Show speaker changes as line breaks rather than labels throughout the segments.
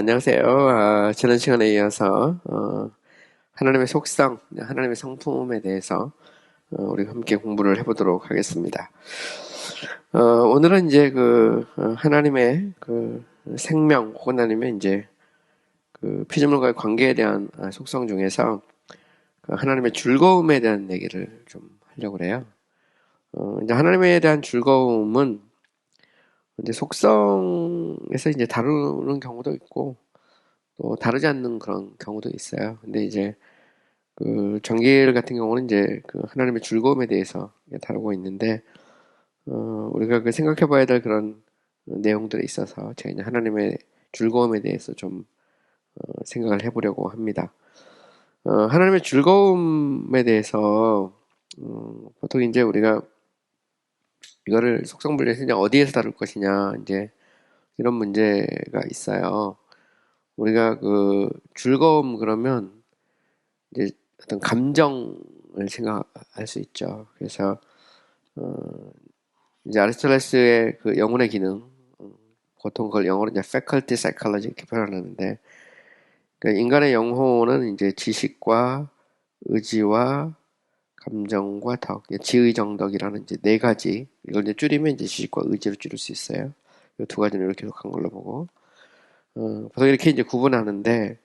안녕하세요. 지난 시간에 이어서 하나님의 속성, 하나님의 성품에 대해서 우리가 함께 공부를 해보도록 하겠습니다. 오늘은 이제 하나님의 생명 혹은 아니면 이제 피조물과의 관계에 대한 속성 중에서 하나님의 즐거움에 대한 얘기를 좀 하려고 그래요. 이제 하나님에 대한 즐거움은 이제 속성에서 이제 다루는 경우도 있고 또 다르지 않는 그런 경우도 있어요. 근데 이제 전길 같은 경우는 이제 하나님의 즐거움에 대해서 다루고 있는데 우리가 생각해 봐야 될 그런 내용들에 있어서 제가 이제 하나님의 즐거움에 대해서 좀 생각을 해보려고 합니다. 하나님의 즐거움에 대해서 보통 이제 우리가 이거를 속성 분류해서 이제 어디에서 다룰 것이냐 이제 이런 문제가 있어요. 우리가 즐거움 그러면 이제 어떤 감정을 생각할 수 있죠. 그래서 이제 아리스토텔레스의 영혼의 기능, 보통 그걸 영어로 이제 faculty psychology 이렇게 표현하는데, 그러니까 인간의 영혼은 이제 지식과 의지와 감정과 덕, 지의정덕이라는 이제 네 가지, 이걸 이제 줄이면 이제 지식과 의지로 줄일 수 있어요. 이 두 가지는 이렇게 속한 걸로 보고, 보통 이렇게 이제 구분하는데,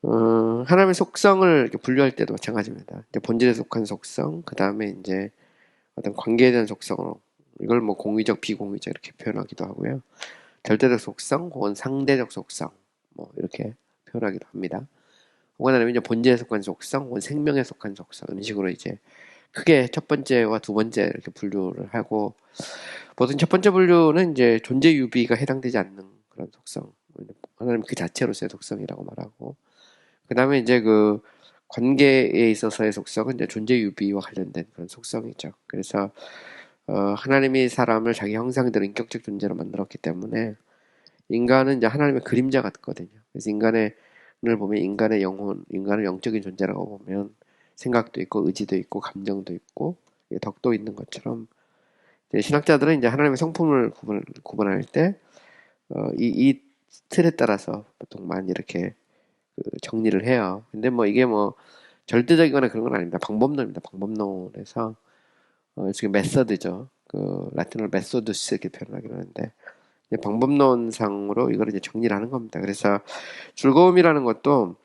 하나님의 속성을 이렇게 분류할 때도 마찬가지입니다. 이제 본질에 속한 속성, 그 다음에 이제 어떤 관계에 대한 속성으로, 이걸 뭐 공의적, 비공의적 이렇게 표현하기도 하고요. 절대적 속성, 혹은 상대적 속성, 뭐 이렇게 표현하기도 합니다. 혹은 아니면 이제 본질에 속한 속성, 혹은 생명에 속한 속성, 이런 식으로 이제 크게 첫 번째와 두 번째 이렇게 분류를 하고, 보통 첫 번째 분류는 이제 존재 유비가 해당되지 않는 그런 속성, 하나님 그 자체로서의 속성이라고 말하고, 그 다음에 이제 관계에 있어서의 속성은 이제 존재 유비와 관련된 그런 속성이죠. 그래서 하나님이 사람을 자기 형상대로 인격적 존재로 만들었기 때문에 인간은 이제 하나님의 그림자 같거든요. 그래서 인간을 보면 인간의 영혼, 인간은 영적인 존재라고 보면 생각도 있고 의지도 있고 감정도 있고 덕도 있는 것처럼 이제 신학자들은 이제 하나님의 성품을 구분할 때 이 틀에 따라서 보통 많이 이렇게 정리를 해요. 근데 뭐 이게 뭐 절대적이거나 그런 건 아닙니다. 방법론입니다. 방법론에서 지금 메서드죠. 라틴어로 메소두스 이렇게 표현하기로 하는데 방법론상으로 이걸 이제 정리를 하는 겁니다. 그래서 즐거움이라는 것도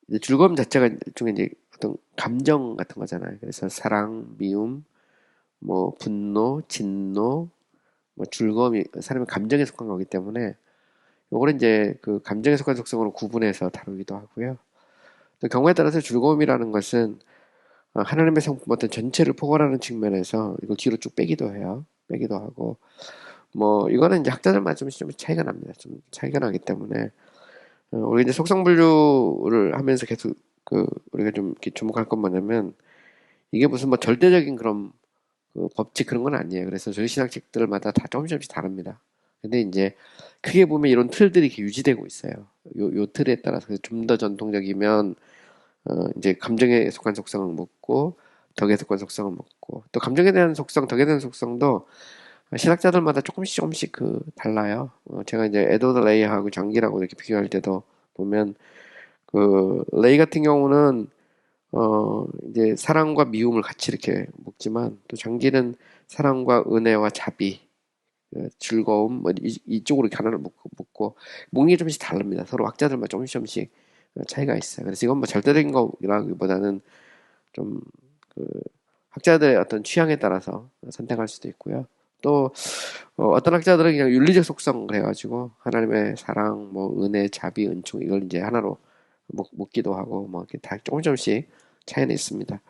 이제 즐거움 자체가 중에 이제 어떤 감정 같은 거잖아요. 그래서 사랑, 미움, 뭐 분노, 진노, 뭐 즐거움이 사람의 감정에 속한 거기 때문에 요거는 이제 감정에 속한 속성으로 구분해서 다루기도 하고요. 또 경우에 따라서 즐거움이라는 것은 하나님의 성품 어떤 전체를 포괄하는 측면에서 이걸 뒤로 쭉 빼기도 해요. 빼기도 하고 뭐 이거는 이제 학자들마다 좀 차이가 납니다. 좀 차이가 나기 때문에 우리 이제 속성 분류를 하면서 계속 우리가 좀 이렇게 주목할 건 뭐냐면 이게 무슨 뭐 절대적인 그런 법칙 그런 건 아니에요. 그래서 저희 신학책들마다 다 조금씩 다릅니다. 근데 이제 크게 보면 이런 틀들이 이렇게 유지되고 있어요. 요 틀에 따라서 좀 더 전통적이면 이제 감정에 속한 속성을 묻고 덕에 속한 속성을 묻고 또 감정에 대한 속성, 덕에 대한 속성도 신학자들마다 조금씩 달라요. 제가 이제 에드워드 레이하고 장기라고 이렇게 비교할 때도 보면 레이 같은 경우는 이제 사랑과 미움을 같이 이렇게 묶지만 또 장기는 사랑과 은혜와 자비, 즐거움 뭐 이쪽으로 이렇게 하나를 묶고 묶는 게 조금씩 다릅니다. 서로 학자들마다 조금씩 차이가 있어요. 그래서 이건 뭐 절대적인 거라기보다는 좀 학자들의 어떤 취향에 따라서 선택할 수도 있고요. 또 어떤 학자들은 그냥 윤리적 속성 그래가지고 하나님의 사랑, 뭐 은혜, 자비, 은총 이걸 이제 하나로 묶기도 하고 뭐 이렇게 다 조금씩 차이는 있습니다.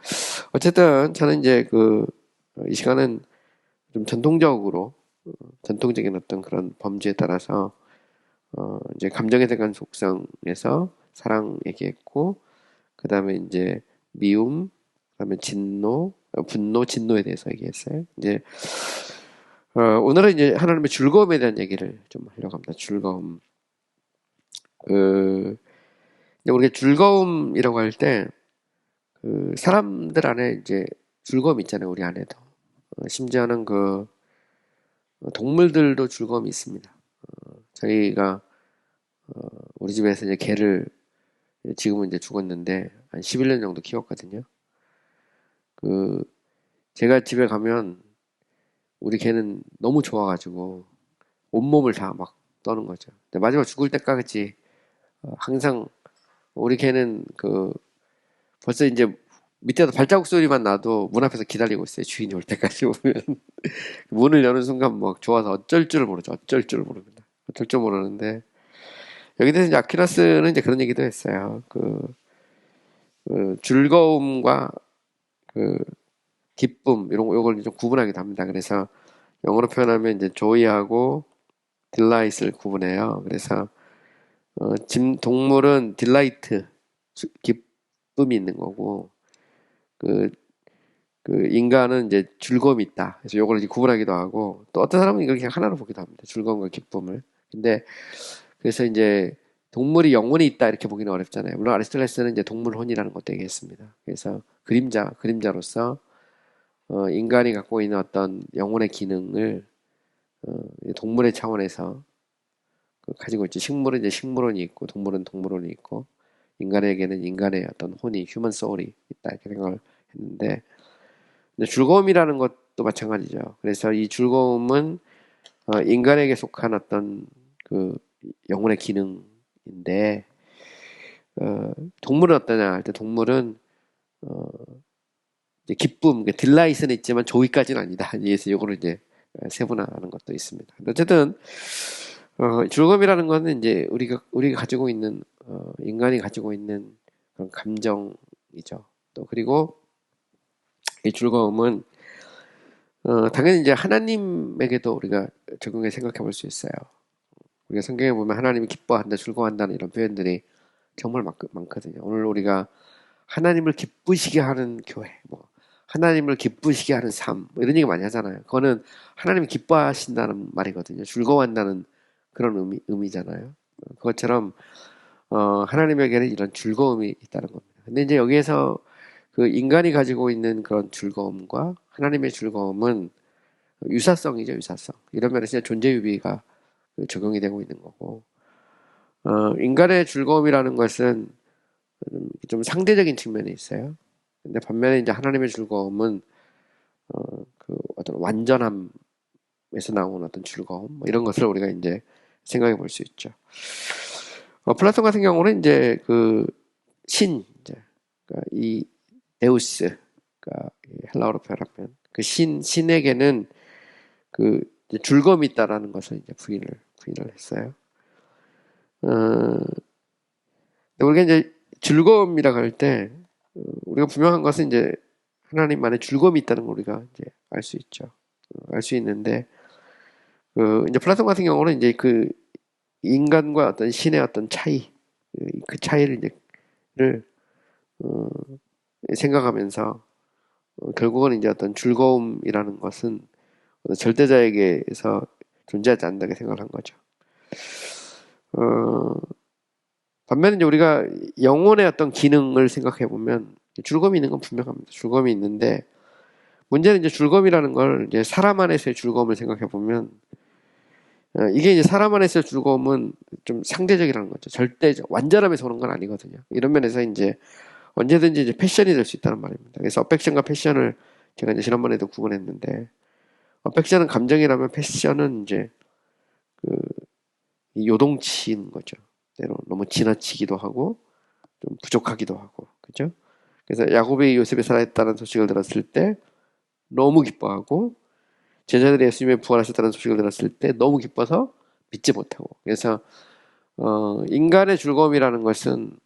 어쨌든 저는 이제 이 시간은 좀 전통적인 어떤 그런 범주에 따라서 이제 감정에 대한 속성에서 사랑 얘기했고 그 다음에 이제 미움, 그 다음에 진노, 분노, 진노에 대해서 얘기했어요. 이제 오늘은 이제 하나님의 즐거움에 대한 얘기를 좀 하려고 합니다. 즐거움. 우리가 즐거움이라고 할 때, 사람들 안에 이제 즐거움이 있잖아요. 우리 안에도. 심지어는 동물들도 즐거움이 있습니다. 저희가 우리 집에서 이제 개를 지금은 이제 죽었는데 한 11년 정도 키웠거든요. 그 제가 집에 가면 우리 개는 너무 좋아가지고 온몸을 다 막 떠는 거죠. 근데 마지막 죽을 때까지 항상 우리 개는 벌써 이제 밑에서 발자국 소리만 나도 문 앞에서 기다리고 있어요. 주인이 올 때까지 오면 문을 여는 순간 막 좋아서 어쩔 줄 모르죠. 어쩔 줄 모릅니다. 어쩔 줄 모르는데 여기 대해서 이제 아퀴나스는 이제 그런 얘기도 했어요. 즐거움과 그 기쁨 이런 거 요걸 좀 구분하기도 합니다. 그래서 영어로 표현하면 이제 joy하고 delight을 구분해요. 그래서 동물은 delight 기쁨이 있는 거고 그, 인간은 이제 즐거움이 있다. 그래서 요걸 이제 구분하기도 하고 또 어떤 사람은 이걸 그냥 하나로 보기도 합니다. 즐거움과 기쁨을. 근데 그래서 이제 동물이 영혼이 있다 이렇게 보기는 어렵잖아요. 물론 아리스토텔레스는 이제 동물혼이라는 것도 얘기했습니다. 그래서 그림자로서 인간이 갖고 있는 어떤 영혼의 기능을 동물의 차원에서 가지고 있죠. 식물은 이제 식물혼이 있고 동물은 동물혼이 있고 인간에게는 인간의 어떤 혼이 휴먼 소울이 있다 이렇게 생각을 했는데 근데 즐거움이라는 것도 마찬가지죠. 그래서 이 즐거움은 인간에게 속한 어떤 영혼의 기능인데 동물은 어떠냐 할 때 동물은 이제 기쁨, 딜라이트는 있지만 조이까지는 아니다. 그래서 이거를 이제 세분화하는 것도 있습니다. 어쨌든 즐거움이라는 거는 이제 우리가 가지고 있는 인간이 가지고 있는 그런 감정이죠. 또 그리고 이 즐거움은 당연히 이제 하나님에게도 우리가 적용해 생각해 볼 수 있어요. 우리가 성경에 보면 하나님이 기뻐한다, 즐거워한다는 이런 표현들이 정말 많거든요. 오늘 우리가 하나님을 기쁘시게 하는 교회, 하나님을 기쁘시게 하는 삶, 이런 얘기 많이 하잖아요. 그거는 하나님이 기뻐하신다는 말이거든요. 즐거워한다는 그런 의미잖아요. 그것처럼, 하나님에게는 이런 즐거움이 있다는 겁니다. 근데 이제 여기에서 인간이 가지고 있는 그런 즐거움과 하나님의 즐거움은 유사성이죠, 유사성. 이런 면에서 존재유비가 적용이 되고 있는 거고, 인간의 즐거움이라는 것은 좀 상대적인 측면이 있어요. 근데 반면에 이제 하나님의 즐거움은 어떤 완전함에서 나오는 어떤 즐거움 이런 것을 우리가 이제 생각해 볼 수 있죠. 플라톤 같은 경우는 이제 그러니까 이 데우스, 그러니까 헬라어로 표현하면 신에게는 이제 즐거움이 있다라는 것을 이제 부인을 했어요. 우리가 이제 즐거움이라고 할 때 우리가 분명한 것은 이제 하나님만의 즐거움이 있다는 걸 우리가 이제 알 수 있죠. 알 수 있는데 이제 플라톤 같은 경우는 이제 인간과 어떤 신의 어떤 차이, 그 차이를 이제를 생각하면서 결국은 이제 어떤 즐거움이라는 것은 절대자에게서 존재하지 않는다고 생각을 한 거죠. 반면에 이제 우리가 영혼의 어떤 기능을 생각해 보면 즐거움이 있는 건 분명합니다. 즐거움이 있는데 문제는 이제 즐거움이라는 걸 이제 사람 안에서의 즐거움을 생각해 보면 이게 이제 사람 안에서의 즐거움은 좀 상대적이라는 거죠. 절대적 완전함에서 오는 건 아니거든요. 이런 면에서 이제 언제든지 이제 패션이 될 수 있다는 말입니다. 그래서 어펙션과 패션을 제가 이제 지난번에도 구분했는데 어펙션은 감정이라면 패션은 이제 요동치는 거죠. 때로 너무 지나치기도 하고 좀 부족하기도 하고 그죠? 그래서 야곱이 요셉이 살아있다는 소식을 들었을 때 너무 기뻐하고 제자들이 예수님이 부활하셨다는 소식을 들었을 때 너무 기뻐서 믿지 못하고 그래서 인간의 즐거움이라는 것은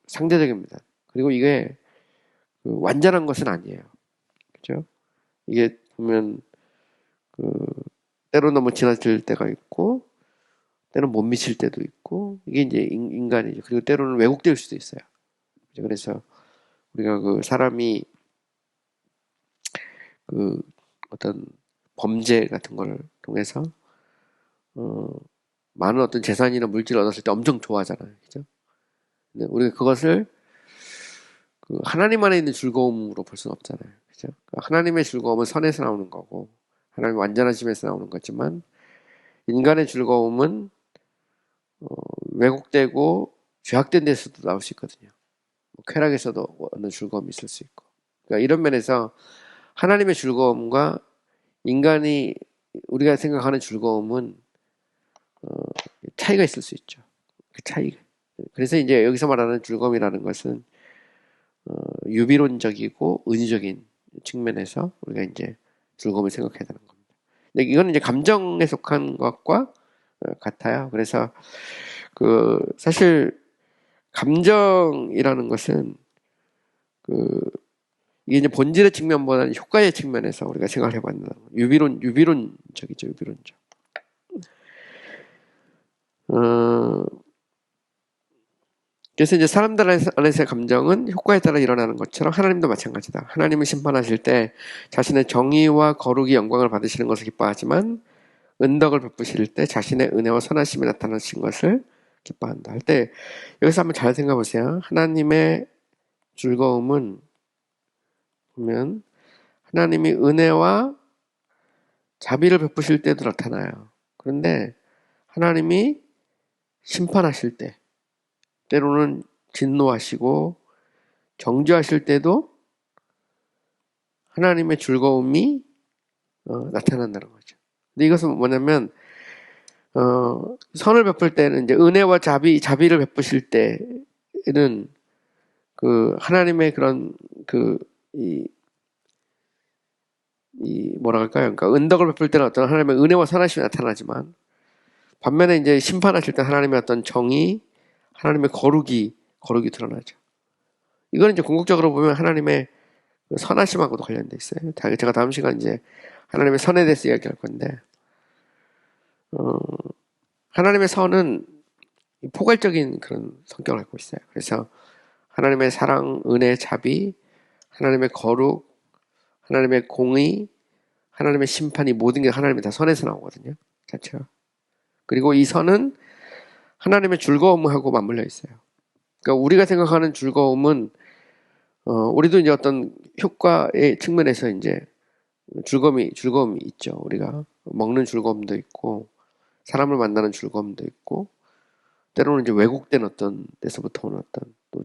상대적입니다. 그리고 이게 완전한 것은 아니에요. 그죠? 이게 보면 때로 너무 지나칠 때가 있고 때로는 못 미칠 때도 있고 이게 이제 인간이죠. 그리고 때로는 왜곡될 수도 있어요. 그래서 우리가 사람이 어떤 범죄 같은 걸 통해서 많은 어떤 재산이나 물질을 얻었을 때 엄청 좋아하잖아요. 그죠? 근데 우리가 그것을 하나님 안에 있는 즐거움으로 볼 수는 없잖아요. 그죠? 하나님의 즐거움은 선에서 나오는 거고 하나님 완전하심에서 나오는 거지만 인간의 즐거움은 왜곡되고 죄악된 데서도 나올 수 있거든요. 쾌락에서도 어느 즐거움이 있을 수 있고. 그러니까 이런 면에서 하나님의 즐거움과 인간이 우리가 생각하는 즐거움은 차이가 있을 수 있죠. 그 차이가. 그래서 이제 여기서 말하는 즐거움이라는 것은 유비론적이고 은유적인 측면에서 우리가 이제 즐거움을 생각해야 되는 겁니다. 근데 이거는 이제 감정에 속한 것과 같아요. 그래서 사실 감정이라는 것은 이게 이제 본질의 측면보다는 효과의 측면에서 우리가 생각을 해봤는다. 유비론적이죠, 유비론적. 그래서 이제 사람들 안에서의 감정은 효과에 따라 일어나는 것처럼 하나님도 마찬가지다. 하나님을 심판하실 때 자신의 정의와 거룩이 영광을 받으시는 것을 기뻐하지만 은덕을 베푸실 때 자신의 은혜와 선하심이 나타나신 것을 기뻐한다. 할 때 여기서 한번 잘 생각해 보세요. 하나님의 즐거움은 보면 하나님이 은혜와 자비를 베푸실 때도 나타나요. 그런데 하나님이 심판하실 때 때로는 진노하시고 정죄하실 때도 하나님의 즐거움이 나타난다는 거죠. 근데 이것은 뭐냐면 선을 베풀 때는 이제 은혜와 자비를 베푸실 때는 하나님의 그런 뭐라 할까요? 그러니까 은덕을 베풀 때는 어떤 하나님의 은혜와 선하심이 나타나지만 반면에 이제 심판하실 때 하나님의 어떤 정의, 하나님의 거룩이 드러나죠. 이거는 이제 궁극적으로 보면 하나님의 선하심하고도 관련돼 있어요. 제가 다음 시간 이제 하나님의 선에 대해서 이야기할 건데, 하나님의 선은 포괄적인 그런 성격을 갖고 있어요. 그래서 하나님의 사랑, 은혜, 자비, 하나님의 거룩, 하나님의 공의, 하나님의 심판이 모든 게 하나님의 다 선에서 나오거든요. 자체가. 그리고 이 선은 하나님의 즐거움하고 맞물려 있어요. 그러니까 우리가 생각하는 즐거움은 우리도 이제 어떤 효과의 측면에서 이제 즐거움이 있죠. 우리가 먹는 즐거움도 있고 사람을 만나는 즐거움도 있고 때로는 이제 왜곡된 어떤 데서부터 오는 어떤 또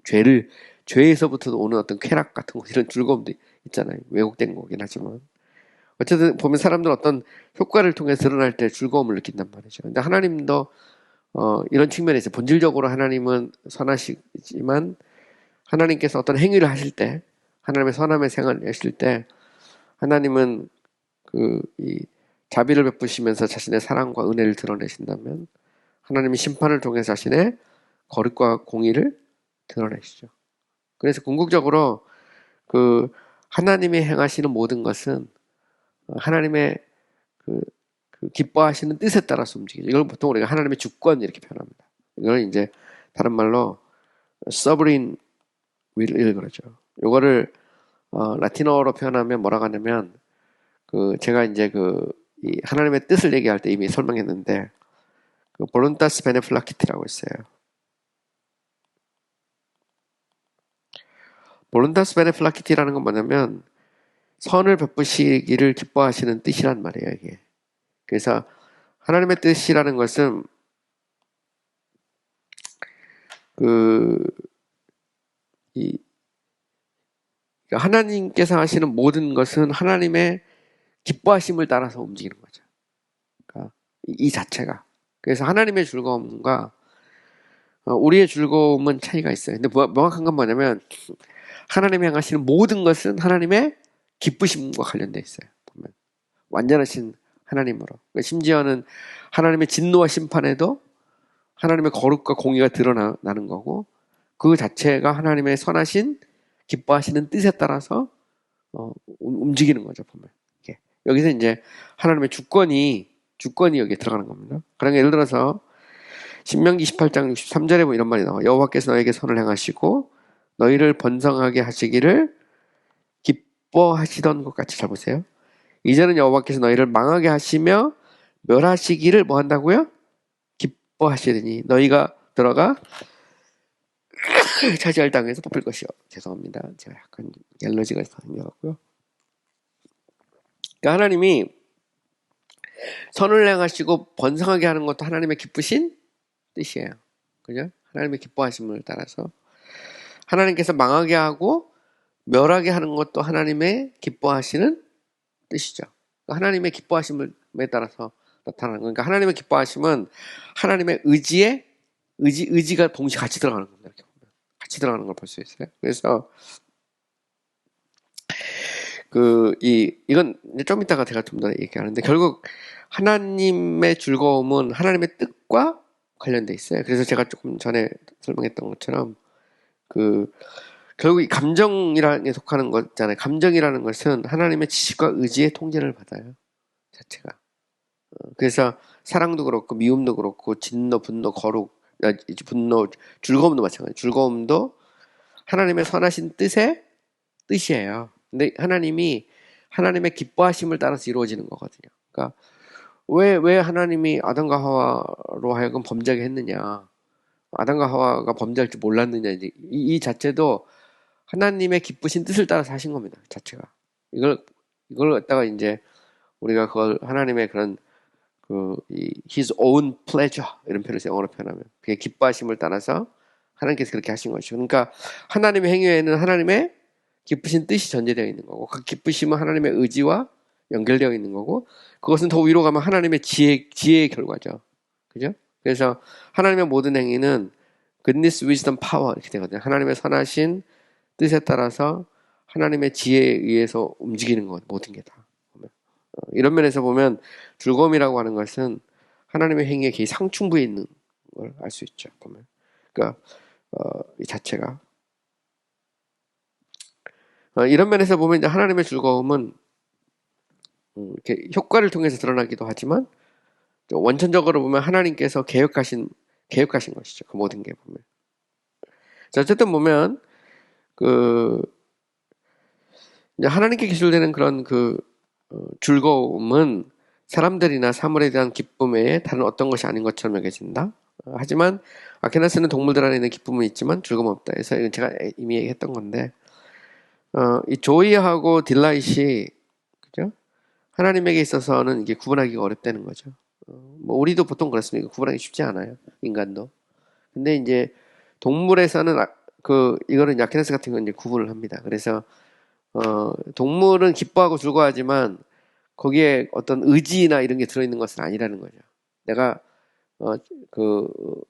죄에서부터 오는 어떤 쾌락 같은 거 이런 즐거움도 있잖아요. 왜곡된 거긴 하지만 어쨌든 보면 사람들은 어떤 효과를 통해 드러날 때 즐거움을 느낀단 말이죠. 근데 하나님도 이런 측면에서 본질적으로 하나님은 선하시지만 하나님께서 어떤 행위를 하실 때 하나님의 선함의 생활을 하실 때 하나님은 이 자비를 베푸시면서 자신의 사랑과 은혜를 드러내신다면 하나님이 심판을 통해 자신의 거룩과 공의를 드러내시죠. 그래서 궁극적으로 하나님이 행하시는 모든 것은 하나님의 기뻐하시는 뜻에 따라서 움직이죠. 이걸 보통 우리가 하나님의 주권 이렇게 표현합니다. 이걸 이제 다른 말로 sovereign will을 그러죠. 이거를 라틴어로 표현하면 뭐라고 하냐면 제가 이제 이 하나님의 뜻을 얘기할 때 이미 설명했는데 볼룬타스 베네플라키티라고 있어요. 볼룬타스 베네플라키티라는 건 뭐냐면 선을 베푸시기를 기뻐하시는 뜻이란 말이에요. 이게. 그래서 하나님의 뜻이라는 것은 하나님께서 하시는 모든 것은 하나님의 기뻐하심을 따라서 움직이는 거죠. 그러니까 이 자체가. 그래서 하나님의 즐거움과 우리의 즐거움은 차이가 있어요. 근데 명확한 건 뭐냐면 하나님이 행하시는 모든 것은 하나님의 기쁘심과 관련되어 있어요. 보면 완전하신 하나님으로. 그러니까 심지어는 하나님의 진노와 심판에도 하나님의 거룩과 공의가 드러나는 거고 그 자체가 하나님의 선하신 기뻐하시는 뜻에 따라서 움직이는 거죠. 보면 여기서 이제 하나님의 주권이 여기에 들어가는 겁니다. 그러니까 예를 들어서 신명기 18장 63절에 보면 이런 말이 나와요. 여호와께서 너에게 선을 행하시고 너희를 번성하게 하시기를 기뻐하시던 것 같이 잘 보세요. 이제는 여호와께서 너희를 망하게 하시며 멸하시기를 뭐 한다고요? 기뻐하시더니 너희가 들어가 차지할 땅에서 뽑힐 것이요. 죄송합니다. 제가 약간 갤러지가 생겨갖고요. 그러니까 하나님이 선을 행하시고 번성하게 하는 것도 하나님의 기쁘신 뜻이에요. 그죠? 하나님의 기뻐하심을 따라서 하나님께서 망하게 하고 멸하게 하는 것도 하나님의 기뻐하시는 뜻이죠. 하나님의 기뻐하심에 따라서 나타나는 거니까 하나님의 기뻐하심은 하나님의 의지가 동시에 같이 들어가는 겁니다. 이렇게 보면. 같이 들어가는 걸 볼 수 있어요. 그래서 이건 좀 이따가 제가 좀 더 얘기하는데 결국 하나님의 즐거움은 하나님의 뜻과 관련돼 있어요. 그래서 제가 조금 전에 설명했던 것처럼 결국 이 감정이라는 속하는 것 있잖아요. 감정이라는 것은 하나님의 지식과 의지의 통제를 받아요. 자체가. 그래서 사랑도 그렇고 미움도 그렇고 진노, 분노, 거룩, 분노, 즐거움도 마찬가지. 즐거움도 하나님의 선하신 뜻이에요. 근데 하나님의 기뻐하심을 따라서 이루어지는 거거든요. 그러니까 왜 하나님이 아담과 하와로 하여금 범죄하게 했느냐? 아담과 하와가 범죄할 줄 몰랐느냐? 이제 이 자체도 하나님의 기쁘신 뜻을 따라서 하신 겁니다. 자체가. 이걸 갖다가 이제 우리가 그걸 하나님의 그런 his own pleasure 이런 표현을 영어로 표현하면 그게 기뻐하심을 따라서 하나님께서 그렇게 하신 것이죠. 그러니까 하나님의 행위에는 하나님의 기쁘신 뜻이 전제되어 있는 거고 그 기쁘심은 하나님의 의지와 연결되어 있는 거고 그것은 더 위로 가면 하나님의 지혜의 결과죠. 그죠? 그래서 하나님의 모든 행위는 goodness, wisdom, power 이렇게 되거든요. 하나님의 선하신 뜻에 따라서 하나님의 지혜에 의해서 움직이는 것 모든 게 다. 이런 면에서 보면 즐거움이라고 하는 것은 하나님의 행위에 기 상충부에 있는 걸 알 수 있죠. 보면. 그러니까 이 자체가 이런 면에서 보면 이제 하나님의 즐거움은 이렇게 효과를 통해서 드러나기도 하지만 원천적으로 보면 하나님께서 계획하신 것이죠. 그 모든 게 보면. 자, 어쨌든 보면 이제 하나님께 기술되는 그런 즐거움은 사람들이나 사물에 대한 기쁨 외에 다른 어떤 것이 아닌 것처럼 여겨진다. 하지만 아케나스는 동물들 안에 있는 기쁨은 있지만 즐거움은 없다. 그래서 이건 제가 이미 얘기했던 건데 이 조이하고 딜라잇이 그죠? 하나님에게 있어서는 이게 구분하기가 어렵다는 거죠. 뭐 우리도 보통 그렇습니다. 구분하기 쉽지 않아요. 인간도. 근데 이제 동물에서는 이거는 아케나스 같은 건 이제 구분을 합니다. 그래서 동물은 기뻐하고 즐거워하지만 거기에 어떤 의지나 이런 게 들어있는 것은 아니라는 거죠. 내가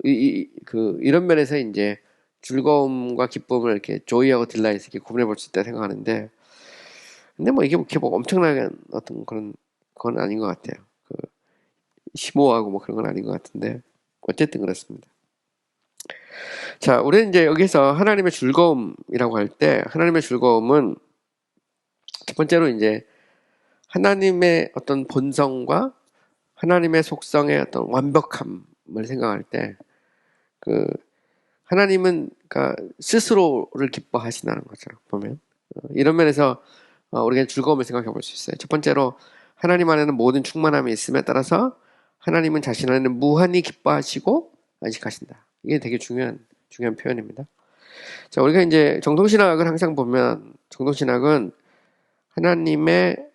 이런 면에서 이제 즐거움과 기쁨을 이렇게 조이하고 딜라이트 이렇게 구분해 볼 수 있다 생각하는데, 근데 뭐 이게 뭐 엄청나게 어떤 그건 아닌 것 같아요. 심오하고 뭐 그런 건 아닌 것 같은데, 어쨌든 그렇습니다. 자, 우리는 이제 여기서 하나님의 즐거움이라고 할 때, 하나님의 즐거움은 첫 번째로 이제 하나님의 어떤 본성과 하나님의 속성의 어떤 완벽함을 생각할 때, 하나님은 그러니까 스스로를 기뻐하신다는 거죠. 보면 이런 면에서 우리가 즐거움을 생각해 볼 수 있어요. 첫 번째로 하나님 안에는 모든 충만함이 있음에 따라서 하나님은 자신 안에는 무한히 기뻐하시고 안식하신다. 이게 되게 중요한 표현입니다. 자, 우리가 이제 정통신학을 항상 보면 정통신학은 하나님의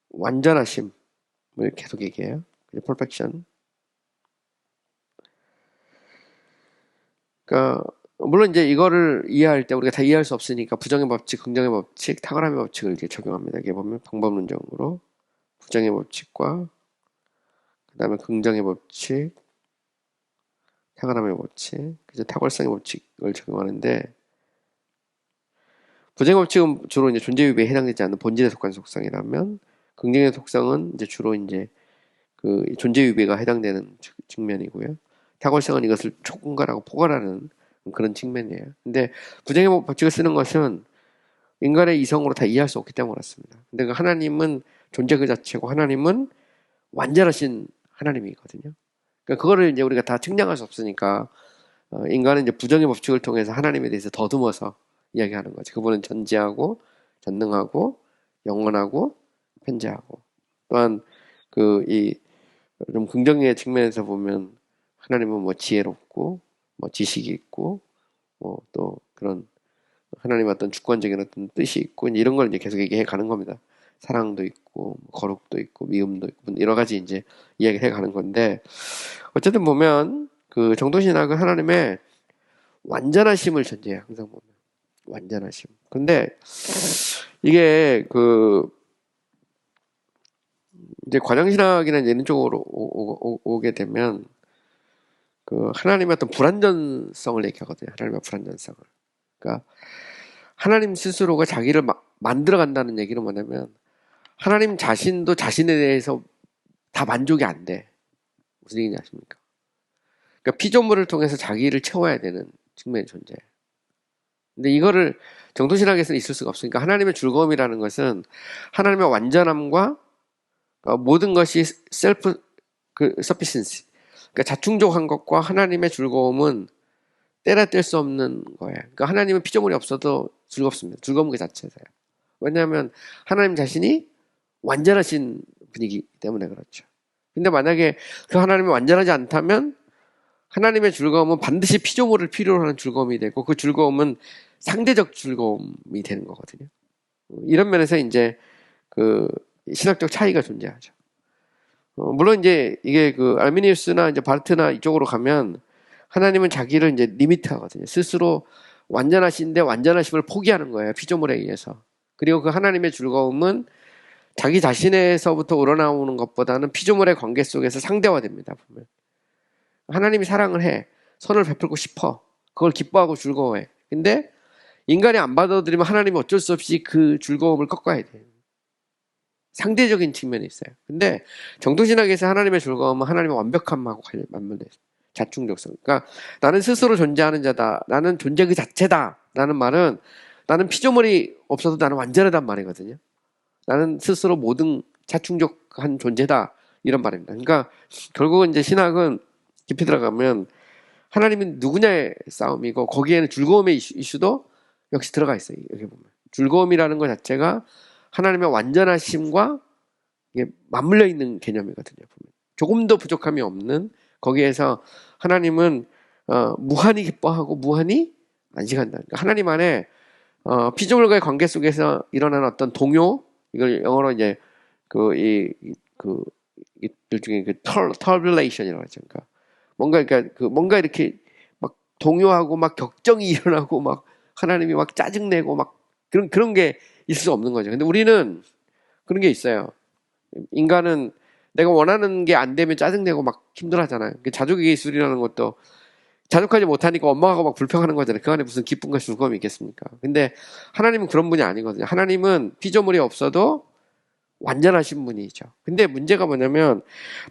완전하심을 계속 얘기해요. perfection. 그러니까 물론 이제 이거를 이해할 때 우리가 다 이해할 수 없으니까 부정의 법칙, 긍정의 법칙, 탁월함의 법칙을 이렇게 적용합니다. 이게 보면 방법론적으로 부정의 법칙과 그다음에 긍정의 법칙, 탁월함의 법칙, 그죠? 탁월성의 법칙을 적용하는데 부정의 법칙은 주로 이제 존재 유배에 해당되지 않는 본질에 속한 속성이라면 긍정의 속성은 이제 주로 이제 존재 유배가 해당되는 측면이고요. 탁월성은 이것을 초근갈하고 포괄하는 그런 측면이에요. 근데 부정의 법칙을 쓰는 것은 인간의 이성으로 다 이해할 수 없기 때문에 그렇습니다. 근데 하나님은 존재 그 자체고 하나님은 완전하신 하나님이거든요. 그러니까 그거를 이제 우리가 다 측량할 수 없으니까 인간은 이제 부정의 법칙을 통해서 하나님에 대해서 더듬어서 이야기하는 거죠. 그분은 전지하고 전능하고 영원하고 편재하고 또한 좀 긍정의 측면에서 보면 하나님은 뭐 지혜롭고 뭐 지식이 있고 뭐 또 그런 하나님의 어떤 주권적인 어떤 뜻이 있고 이런 걸 이제 계속 얘기해 가는 겁니다. 사랑도 있고 거룩도 있고 미움도 있고 여러 가지 이제 이야기를 해가는 건데 어쨌든 보면 그 정도신학은 하나님의 완전하심을 전제해요. 항상 보면 완전하심. 근데 이게 그 이제 관영신학이나 이런 쪽으로 오게 되면 그 하나님의 어떤 불완전성을 얘기하거든요. 하나님의 불완전성을. 그러니까 하나님 스스로가 자기를 만들어 간다는 얘기는 뭐냐면 하나님 자신도 자신에 대해서 다 만족이 안 돼. 무슨 얘기인지 아십니까? 그러니까 피조물을 통해서 자기를 채워야 되는 측면이 존재해요. 근데 이거를 정도신학에서는 있을 수가 없으니까 하나님의 즐거움이라는 것은 하나님의 완전함과 모든 것이 셀프 서피션시, 그러니까 자충족한 것과 하나님의 즐거움은 때려 뗄 수 없는 거예요. 그러니까 하나님은 피조물이 없어도 즐겁습니다. 즐거운 그 자체세요. 왜냐하면 하나님 자신이 완전하신 분이기 때문에 그렇죠. 근데 만약에 그 하나님이 완전하지 않다면 하나님의 즐거움은 반드시 피조물을 필요로 하는 즐거움이 되고 그 즐거움은 상대적 즐거움이 되는 거거든요. 이런 면에서 이제 그 신학적 차이가 존재하죠. 물론 이제 이게 그 알미니우스나 이제 바르트나 이쪽으로 가면 하나님은 자기를 이제 리미트하거든요. 스스로 완전하신데 완전하심을 포기하는 거예요. 피조물에 의해서. 그리고 그 하나님의 즐거움은 자기 자신에서부터 우러나오는 것보다는 피조물의 관계 속에서 상대화됩니다. 보면 하나님이 사랑을 해. 선을 베풀고 싶어. 그걸 기뻐하고 즐거워해. 근데 인간이 안 받아들이면 하나님이 어쩔 수 없이 그 즐거움을 꺾어야 돼요. 상대적인 측면이 있어요. 근데 정도신학에서 하나님의 즐거움은 하나님의 완벽함하고 맞물려 있어요. 자충족성. 그러니까 나는 스스로 존재하는 자다. 나는 존재 그 자체다. 라는 말은 나는 피조물이 없어도 나는 완전하단 말이거든요. 나는 스스로 모든 자충족한 존재다. 이런 말입니다. 그러니까 결국은 이제 신학은 깊이 들어가면 하나님은 누구냐의 싸움이고 거기에는 즐거움의 이슈도 역시 들어가 있어요. 여기 보면 즐거움이라는 것 자체가 하나님의 완전하심과 맞물려 있는 개념이거든요. 보면 조금도 부족함이 없는 거기에서 하나님은 무한히 기뻐하고 무한히 안식한다. 그러니까 하나님 안에 피조물과의 관계 속에서 일어나는 어떤 동요, 이걸 영어로 이제 일종의 터뷸레이션이라고 하죠. 그러니까 뭔가 이렇게 막 동요하고 막 격정이 일어나고 막 하나님이 막 짜증내고 막 그런 게 있을 수 없는 거죠. 근데 우리는 그런 게 있어요. 인간은 내가 원하는 게 안 되면 짜증내고 막 힘들어하잖아요. 자족의 기술이라는 것도 자족하지 못하니까 엄마가 막 불평하는 거잖아요. 그 안에 무슨 기쁨과 즐거움이 있겠습니까? 근데 하나님은 그런 분이 아니거든요. 하나님은 피조물이 없어도 완전하신 분이죠. 근데 문제가 뭐냐면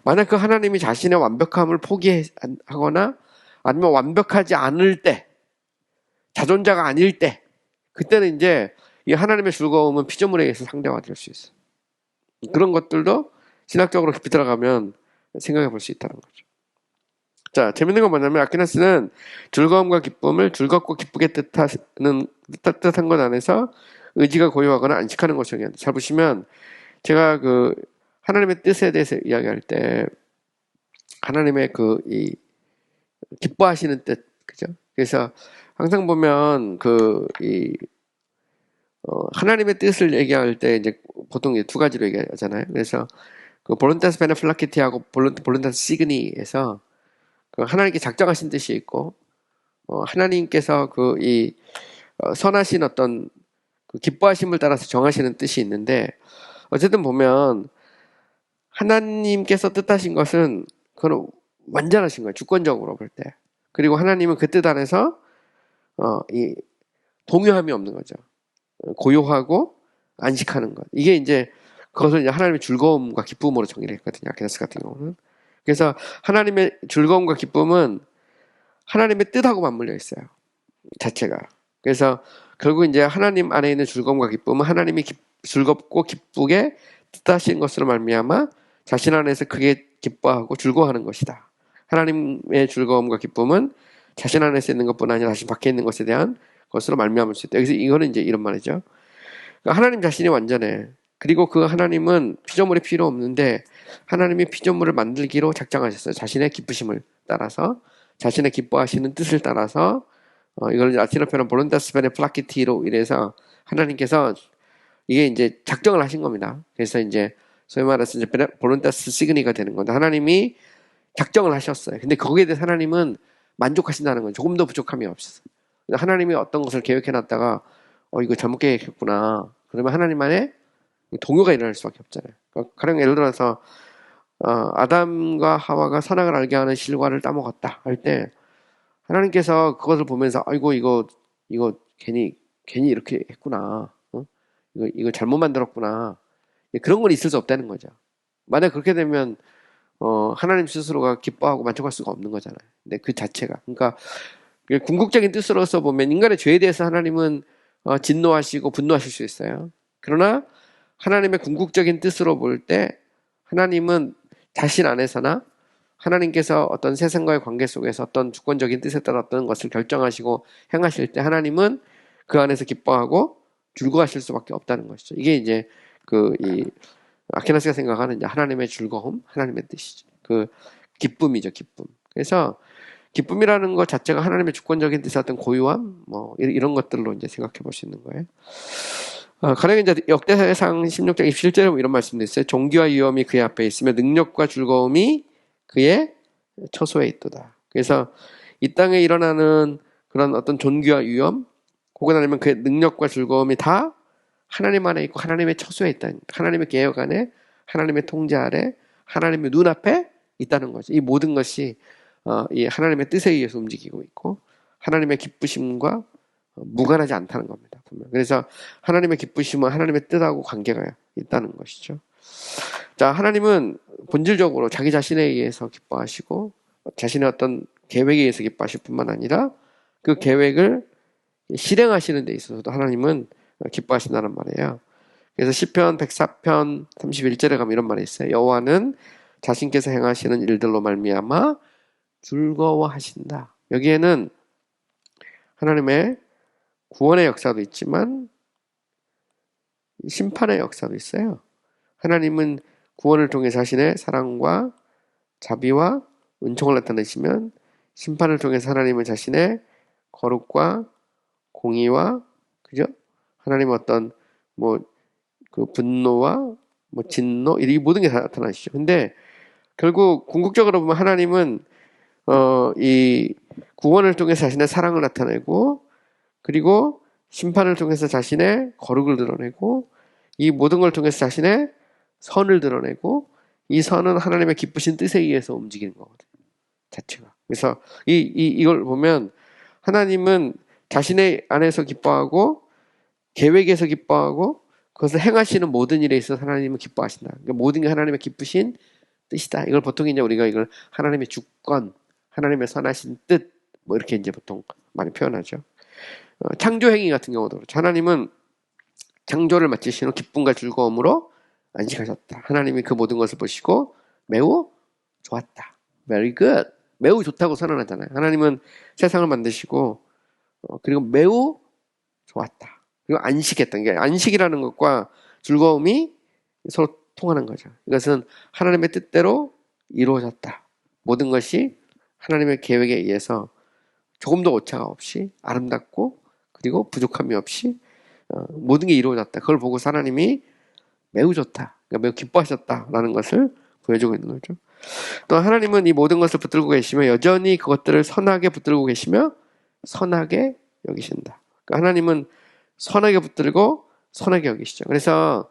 만약 그 하나님이 자신의 완벽함을 포기하거나 아니면 완벽하지 않을 때, 자존자가 아닐 때, 그때는 이제 이 하나님의 즐거움은 피조물에 의해서 상대화될 수 있어요. 그런 것들도 신학적으로 깊이 들어가면 생각해 볼 수 있다는 거죠. 자, 재밌는 건 뭐냐면 아퀴나스는 즐거움과 기쁨을 즐겁고 기쁘게 뜻한 것 안에서 의지가 고요하거나 안식하는 것을 얘기합니다. 잘 보시면 제가 그 하나님의 뜻에 대해서 이야기할 때 하나님의 이 기뻐하시는 뜻, 그죠? 그래서 항상 보면 하나님의 뜻을 얘기할 때 이제 보통 두 가지로 얘기하잖아요. 그래서 그 볼론타스 베네플라키티하고 볼론타스 시그니에서 그 하나님께 작정하신 뜻이 있고 하나님께서 선하신 어떤 그 기뻐하심을 따라서 정하시는 뜻이 있는데 어쨌든 보면 하나님께서 뜻하신 것은 그건 완전하신 거예요. 주권적으로 볼 때. 그리고 하나님은 그 뜻 안에서 이 동요함이 없는 거죠. 고요하고 안식하는 것. 이게 이제 그것을 이제 하나님의 즐거움과 기쁨으로 정의를 했거든요. 아퀴나스 같은 경우는. 그래서 하나님의 즐거움과 기쁨은 하나님의 뜻하고 맞물려 있어요. 자체가. 그래서 결국 이제 하나님 안에 있는 즐거움과 기쁨은 하나님이 즐겁고 기쁘게 뜻하신 것으로 말미암아 자신 안에서 그게 기뻐하고 즐거워하는 것이다. 하나님의 즐거움과 기쁨은 자신 안에서 있는 것뿐 아니라 자신 밖에 있는 것에 대한 것으로 말미암을 수 있다. 여기서 이거는 이제 이런 말이죠. 그러니까 하나님 자신이 완전해. 그리고 그 하나님은 피조물이 필요 없는데 하나님이 피조물을 만들기로 작정하셨어요. 자신의 기쁘심을 따라서 자신의 기뻐하시는 뜻을 따라서 이걸 라틴어 표현 볼론타스 베네플라키티로 이래서 하나님께서 이게 이제 작정을 하신 겁니다. 그래서 이제 소위 말해서 이제 볼론타스 시그니가 되는 건데 하나님이 작정을 하셨어요. 근데 거기에 대해서 하나님은 만족하신다는 건 조금 더 부족함이 없었어요. 하나님이 어떤 것을 계획해놨다가 이거 잘못 계획했구나. 그러면 하나님 안에 동요가 일어날 수밖에 없잖아요. 가령 예를 들어서 아담과 하와가 선악을 알게 하는 실과를 따먹었다 할 때 하나님께서 그것을 보면서 아이고 이거 괜히 이렇게 했구나. 이거 잘못 만들었구나. 그런 건 있을 수 없다는 거죠. 만약 그렇게 되면 하나님 스스로가 기뻐하고 만족할 수가 없는 거잖아요. 근데 그 자체가 그러니까 궁극적인 뜻으로서 보면 인간의 죄에 대해서 하나님은 진노하시고 분노하실 수 있어요. 그러나 하나님의 궁극적인 뜻으로 볼 때 하나님은 자신 안에서나 하나님께서 어떤 세상과의 관계 속에서 어떤 주권적인 뜻에 따라 어떤 것을 결정하시고 행하실 때 하나님은 그 안에서 기뻐하고 즐거워하실 수밖에 없다는 것이죠. 이게 이제 이 아퀴나스가 생각하는 이제 하나님의 즐거움, 하나님의 뜻이죠. 그 기쁨이죠, 기쁨. 그래서 기쁨이라는 것 자체가 하나님의 주권적인 뜻의 어떤 고유함, 뭐 이런 것들로 이제 생각해 볼 수 있는 거예요. 가령 이제 역대상 16장 27절에 이런 말씀도 있어요. 종기와 위엄이 그의 앞에 있으며 능력과 즐거움이 그의 처소에 있도다. 그래서 이 땅에 일어나는 그런 어떤 존귀와 위엄, 혹은 아니면 그의 능력과 즐거움이 다 하나님 안에 있고 하나님의 처소에 있다. 하나님의 계획 안에, 하나님의 통제 아래, 하나님의 눈앞에 있다는 거죠. 이 모든 것이 이 하나님의 뜻에 의해서 움직이고 있고 하나님의 기쁘심과 무관하지 않다는 겁니다. 그래서 하나님의 기쁘심은 하나님의 뜻하고 관계가 있다는 것이죠. 자, 하나님은 본질적으로 자기 자신에 의해서 기뻐하시고 자신의 어떤 계획에 의해서 기뻐하실 뿐만 아니라 그 계획을 실행하시는 데 있어서도 하나님은 기뻐하신다는 말이에요. 그래서 시편 104편 31절에 가면 이런 말이 있어요. 여호와는 자신께서 행하시는 일들로 말미암아 즐거워하신다. 여기에는 하나님의 구원의 역사도 있지만 심판의 역사도 있어요. 하나님은 구원을 통해 자신의 사랑과 자비와 은총을 나타내시면 심판을 통해서 하나님은 자신의 거룩과 공의와 그죠? 하나님의 어떤 그 분노와 진노 이 모든 게 다 나타나시죠. 근데 결국 궁극적으로 보면 하나님은 이 구원을 통해서 자신의 사랑을 나타내고 그리고 심판을 통해서 자신의 거룩을 드러내고 이 모든 걸 통해서 자신의 선을 드러내고 이 선은 하나님의 기쁘신 뜻에 의해서 움직이는 거거든요. 자체가. 그래서 이걸 보면 하나님은 자신의 안에서 기뻐하고 계획에서 기뻐하고 그것을 행하시는 모든 일에 있어서 하나님은 기뻐하신다. 그러니까 모든 게 하나님의 기쁘신 뜻이다. 이걸 보통 이제 우리가 이걸 하나님의 주권, 하나님의 선하신 뜻 이렇게 이제 보통 많이 표현하죠. 창조 행위 같은 경우도 그렇죠. 하나님은 창조를 마치신 후 기쁨과 즐거움으로 안식하셨다. 하나님이 그 모든 것을 보시고 매우 좋았다. Very good. 매우 좋다고 선언하잖아요. 하나님은 세상을 만드시고 그리고 매우 좋았다. 그리고 안식했다. 이게 안식이라는 것과 즐거움이 서로 통하는 거죠. 이것은 하나님의 뜻대로 이루어졌다. 모든 것이 하나님의 계획에 의해서 조금도 오차가 없이 아름답고 그리고 부족함이 없이 모든 게 이루어졌다. 그걸 보고 하나님이 매우 좋다. 그러니까 매우 기뻐하셨다라는 것을 보여주고 있는 거죠. 또 하나님은 이 모든 것을 붙들고 계시며 여전히 그것들을 선하게 붙들고 계시며 선하게 여기신다. 그러니까 하나님은 선하게 붙들고 선하게 여기시죠. 그래서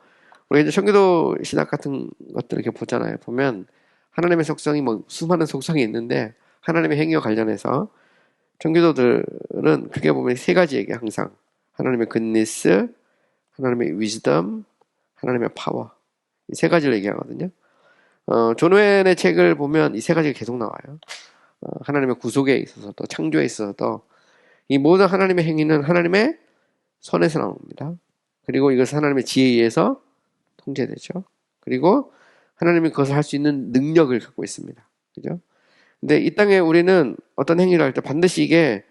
우리가 이제 청교도 신학 같은 것들을 이렇게 보잖아요. 보면 하나님의 속성이 수많은 속성이 있는데 하나님의 행위와 관련해서 청교도들은 크게 보면 세 가지 얘기해요. 항상 하나님의 goodness, 하나님의 wisdom, 하나님의 power 이 세 가지를 얘기하거든요. 존 웬의 책을 보면 이 세 가지가 계속 나와요. 하나님의 구속에 있어서도 창조에 있어서도 이 모든 하나님의 행위는 하나님의 선에서 나옵니다. 그리고 이것은 하나님의 지혜에 의해서 통제되죠. 그리고 하나님이 그것을 할 수 있는 능력을 갖고 있습니다. 그죠? 근데 이 땅에 우리는 어떤 행위를 할 때 반드시 이게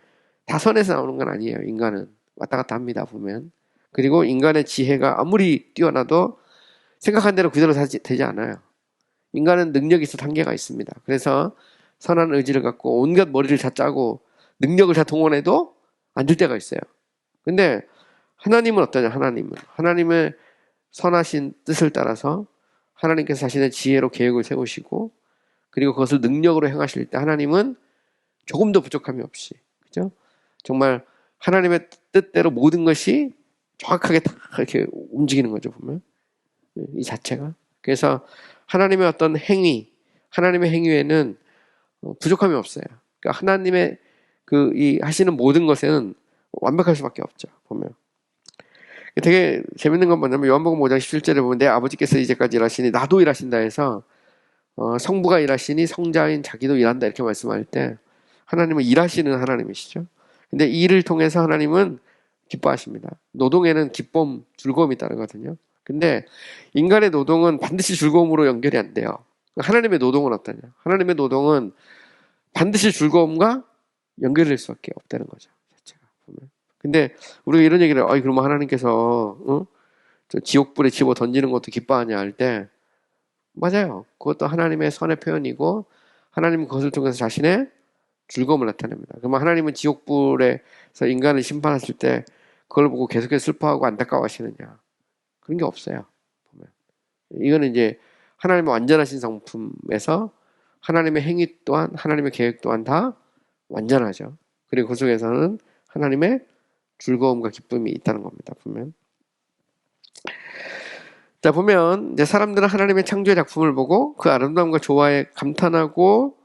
다 선에서 나오는 건 아니에요. 인간은 왔다 갔다 합니다. 보면. 그리고 인간의 지혜가 아무리 뛰어나도 생각한 대로 그대로 되지 않아요. 인간은 능력이 있어 한계가 있습니다. 그래서 선한 의지를 갖고 온갖 머리를 다 짜고 능력을 다 동원해도 안 될 때가 있어요. 근데 하나님은 어떠냐? 하나님은 선하신 뜻을 따라서 하나님께서 자신의 지혜로 계획을 세우시고 그리고 그것을 능력으로 행하실 때 하나님은 조금도 부족함이 없이, 그죠? 정말 하나님의 뜻대로 모든 것이 정확하게 다 이렇게 움직이는 거죠, 보면. 이 자체가. 그래서 하나님의 어떤 행위, 하나님의 행위에는 부족함이 없어요. 그러니까 하나님의 이 하시는 모든 것에는 완벽할 수밖에 없죠, 보면. 되게 재밌는 건 뭐냐면 요한복음 5장 17절에 보면 내 아버지께서 이제까지 일하시니 나도 일하신다 해서 성부가 일하시니 성자인 자기도 일한다 이렇게 말씀할 때 하나님은 일하시는 하나님이시죠. 근데 이 일을 통해서 하나님은 기뻐하십니다. 노동에는 기쁨, 즐거움이 따르거든요. 근데 인간의 노동은 반드시 즐거움으로 연결이 안 돼요. 하나님의 노동은 어떠냐? 하나님의 노동은 반드시 즐거움과 연결될 수밖에 없다는 거죠. 자체가 보면. 근데 우리가 이런 얘기를 그러면 하나님께서 저 지옥불에 집어 던지는 것도 기뻐하냐 할 때 맞아요. 그것도 하나님의 선의 표현이고 하나님은 그것을 통해서 자신의 즐거움을 나타냅니다. 그러면 하나님은 지옥불에서 인간을 심판하실 때 그걸 보고 계속해서 슬퍼하고 안타까워하시느냐? 그런 게 없어요. 보면. 이거는 이제 하나님의 완전하신 성품에서 하나님의 행위 또한 하나님의 계획 또한 다 완전하죠. 그리고 그 속에서는 하나님의 즐거움과 기쁨이 있다는 겁니다. 보면. 자, 보면 이제 사람들은 하나님의 창조의 작품을 보고 그 아름다움과 조화에 감탄하고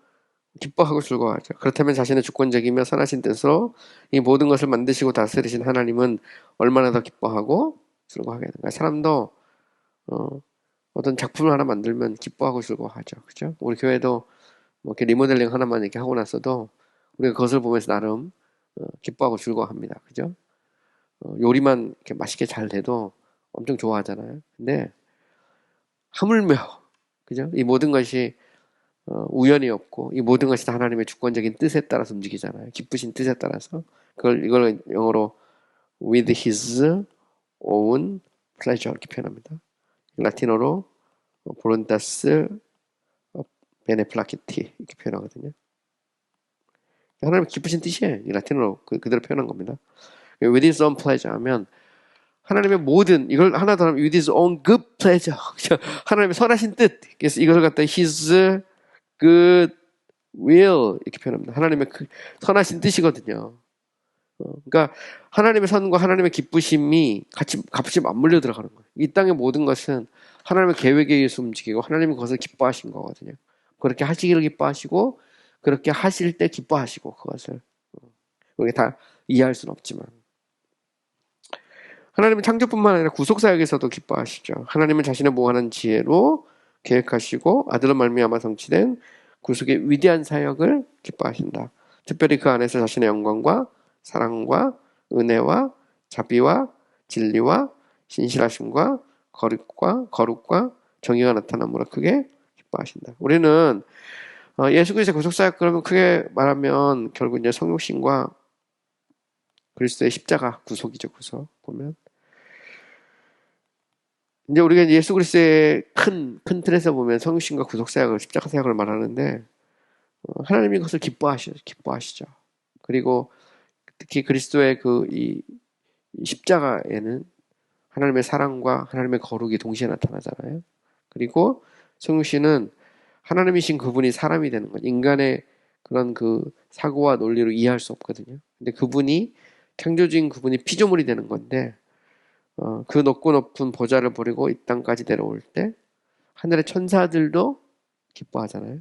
기뻐하고 즐거워하죠. 그렇다면 자신의 주권적이며 선하신 뜻으로 이 모든 것을 만드시고 다스리신 하나님은 얼마나 더 기뻐하고 즐거워하겠는가. 사람도 어떤 작품을 하나 만들면 기뻐하고 즐거워하죠. 그죠? 우리 교회도 뭐 이렇게 리모델링 하나만 이렇게 하고 났어도 우리가 그것을 보면서 나름 기뻐하고 즐거워합니다. 그죠? 요리만 이렇게 맛있게 잘 돼도 엄청 좋아하잖아요. 근데 하물며 그죠? 이 모든 것이 우연이 없고 이 모든 것이 다 하나님의 주권적인 뜻에 따라서 움직이잖아요. 기쁘신 뜻에 따라서 이걸 영어로 with his own pleasure 이렇게 표현합니다. 라틴어로 voluntas beneplaciti 이렇게 표현하거든요. 하나님의 기쁘신 뜻이에요. 이 라틴어로 그대로 표현한 겁니다. with his own pleasure 하면 하나님의 모든 이걸 하나 더 하면 with his own good pleasure 하나님의 선하신 뜻. 그래서 이걸 갖다 his good will 이렇게 표현합니다. 하나님의 선하신 뜻이거든요. 그러니까 하나님의 선과 하나님의 기쁘심이 같이 맞물려 들어가는 거예요. 이 땅의 모든 것은 하나님의 계획에 의해서 움직이고 하나님은 그것을 기뻐하신 거거든요. 그렇게 하시기를 기뻐하시고 그렇게 하실 때 기뻐하시고 그것을 우리가 다 이해할 수는 없지만 하나님은 창조뿐만 아니라 구속사역에서도 기뻐하시죠. 하나님은 자신의 무한한 지혜로 계획하시고 아들로 말미암아 성취된 구속의 위대한 사역을 기뻐하신다. 특별히 그 안에서 자신의 영광과 사랑과 은혜와 자비와 진리와 신실하심과 거룩과 정의가 나타남으로 크게 기뻐하신다. 우리는 예수 그리스도의 구속사역 그러면 크게 말하면 결국 이제 성육신과 그리스도의 십자가 구속이죠. 구속 보면 이제 우리가 예수 그리스도의 큰 틀에서 보면 성육신과 구속사역을 십자가 사역을 말하는데 하나님이 그것을 기뻐하시죠. 그리고 특히 그리스도의 이 십자가에는 하나님의 사랑과 하나님의 거룩이 동시에 나타나잖아요. 그리고 성육신은 하나님이신 그분이 사람이 되는 것. 인간의 그런 사고와 논리로 이해할 수 없거든요. 근데 그분이 창조주인 그분이 피조물이 되는 건데 그 높고 높은 보좌를 버리고 이 땅까지 내려올 때 하늘의 천사들도 기뻐하잖아요.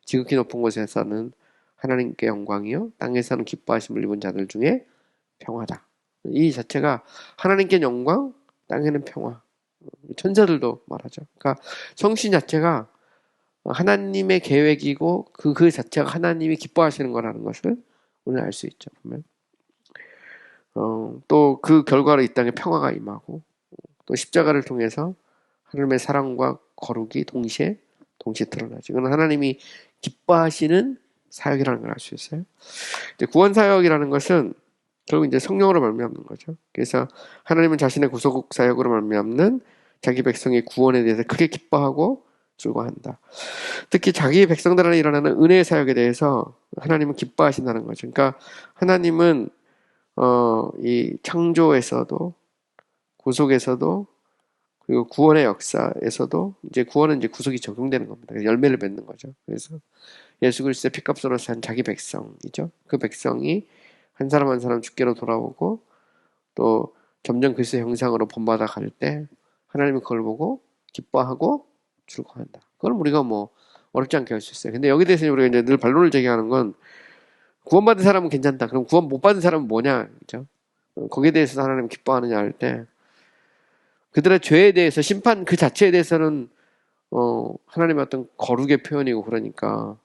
지극히 높은 곳에서는 하나님께 영광이요 땅에서는 기뻐하심을 입은 자들 중에 평화다. 이 자체가 하나님께 영광, 땅에는 평화. 천사들도 말하죠. 그러니까 성신 자체가 하나님의 계획이고 그 자체가 하나님이 기뻐하시는 거라는 것을 오늘 알 수 있죠. 보면 또 그 결과로 이 땅에 평화가 임하고 또 십자가를 통해서 하나님의 사랑과 거룩이 동시에 드러나죠. 이건 하나님이 기뻐하시는 사역이라는 걸 알 수 있어요. 이제 구원 사역이라는 것은 결국 이제 성령으로 말미암는 거죠. 그래서 하나님은 자신의 구속 사역으로 말미암는 자기 백성의 구원에 대해서 크게 기뻐하고 즐거워한다. 특히 자기 백성들 안에 일어나는 은혜의 사역에 대해서 하나님은 기뻐하신다는 거죠. 그러니까 하나님은 이 창조에서도 구속에서도 그리고 구원의 역사에서도 이제 구원은 이제 구속이 적용되는 겁니다. 열매를 맺는 거죠. 그래서 예수 그리스도의 피값으로 산 자기 백성이죠. 그 백성이 한 사람 한 사람 주께로 돌아오고 또 점점 그리스도의 형상으로 본받아 갈 때 하나님이 그걸 보고 기뻐하고 즐거워한다. 그걸 우리가 뭐 어렵지 않게 할 수 있어요. 근데 여기 대해서 우리가 이제 늘 반론을 제기하는 건 구원받은 사람은 괜찮다. 그럼 구원 못 받은 사람은 뭐냐? 그죠? 거기에 대해서 하나님 기뻐하느냐 할 때 그들의 죄에 대해서 심판 그 자체에 대해서는 하나님의 어떤 거룩의 표현이고 그러니까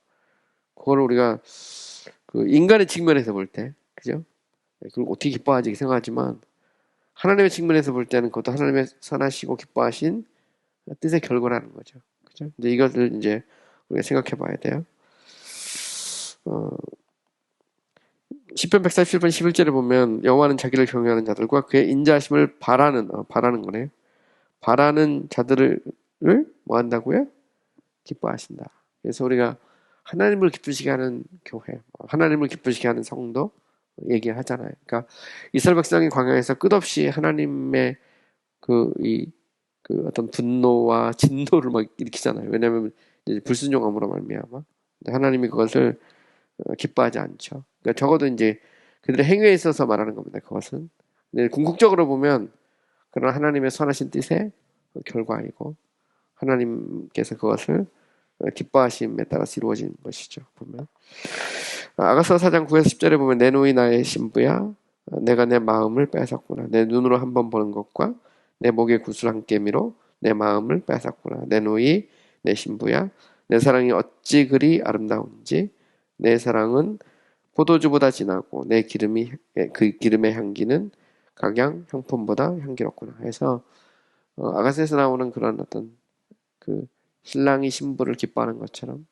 그걸 우리가 그 인간의 측면에서 볼 때, 그죠? 그걸 어떻게 기뻐하지 생각하지만 하나님의 측면에서 볼 때는 그것도 하나님의 선하시고 기뻐하신 뜻의 결과라는 거죠. 그죠? 이제 이것을 이제 우리가 생각해 봐야 돼요. 시편 147편 11절에 보면 여호와는 자기를 경외하는 자들과 그의 인자하심을 바라는 거네요. 바라는 자들을 뭐 한다고요? 기뻐하신다. 그래서 우리가 하나님을 기쁘시게 하는 교회, 하나님을 기쁘시게 하는 성도 얘기하잖아요. 그러니까 이스라엘 백성이 광야에서 끝없이 하나님의 그 어떤 분노와 진노를 막 일으키잖아요. 왜냐하면 이제 불순종함으로 말미암아 하나님이 그것을 기뻐하지 않죠. 그러니까 적어도 이제 그들의 행위에 있어서 말하는 겁니다. 그것은. 근데 궁극적으로 보면 그런 하나님의 선하신 뜻의 결과이고 하나님께서 그것을 기뻐하심에 따라서 이루어진 것이죠. 보면 아가서 4장 9에서 10절에 보면 내 노이 나의 신부야 내가 내 마음을 뺏었구나. 내 눈으로 한번 보는 것과 내 목에 구슬 한 깨미로 내 마음을 뺏었구나. 내 노이 내 신부야 내 사랑이 어찌 그리 아름다운지 내 사랑은 포도주보다 진하고 내 기름이 그 기름의 향기는 각양 향품보다 향기롭구나. 해서 아가서에서 나오는 그런 어떤 그 신랑이 신부를 기뻐하는 것처럼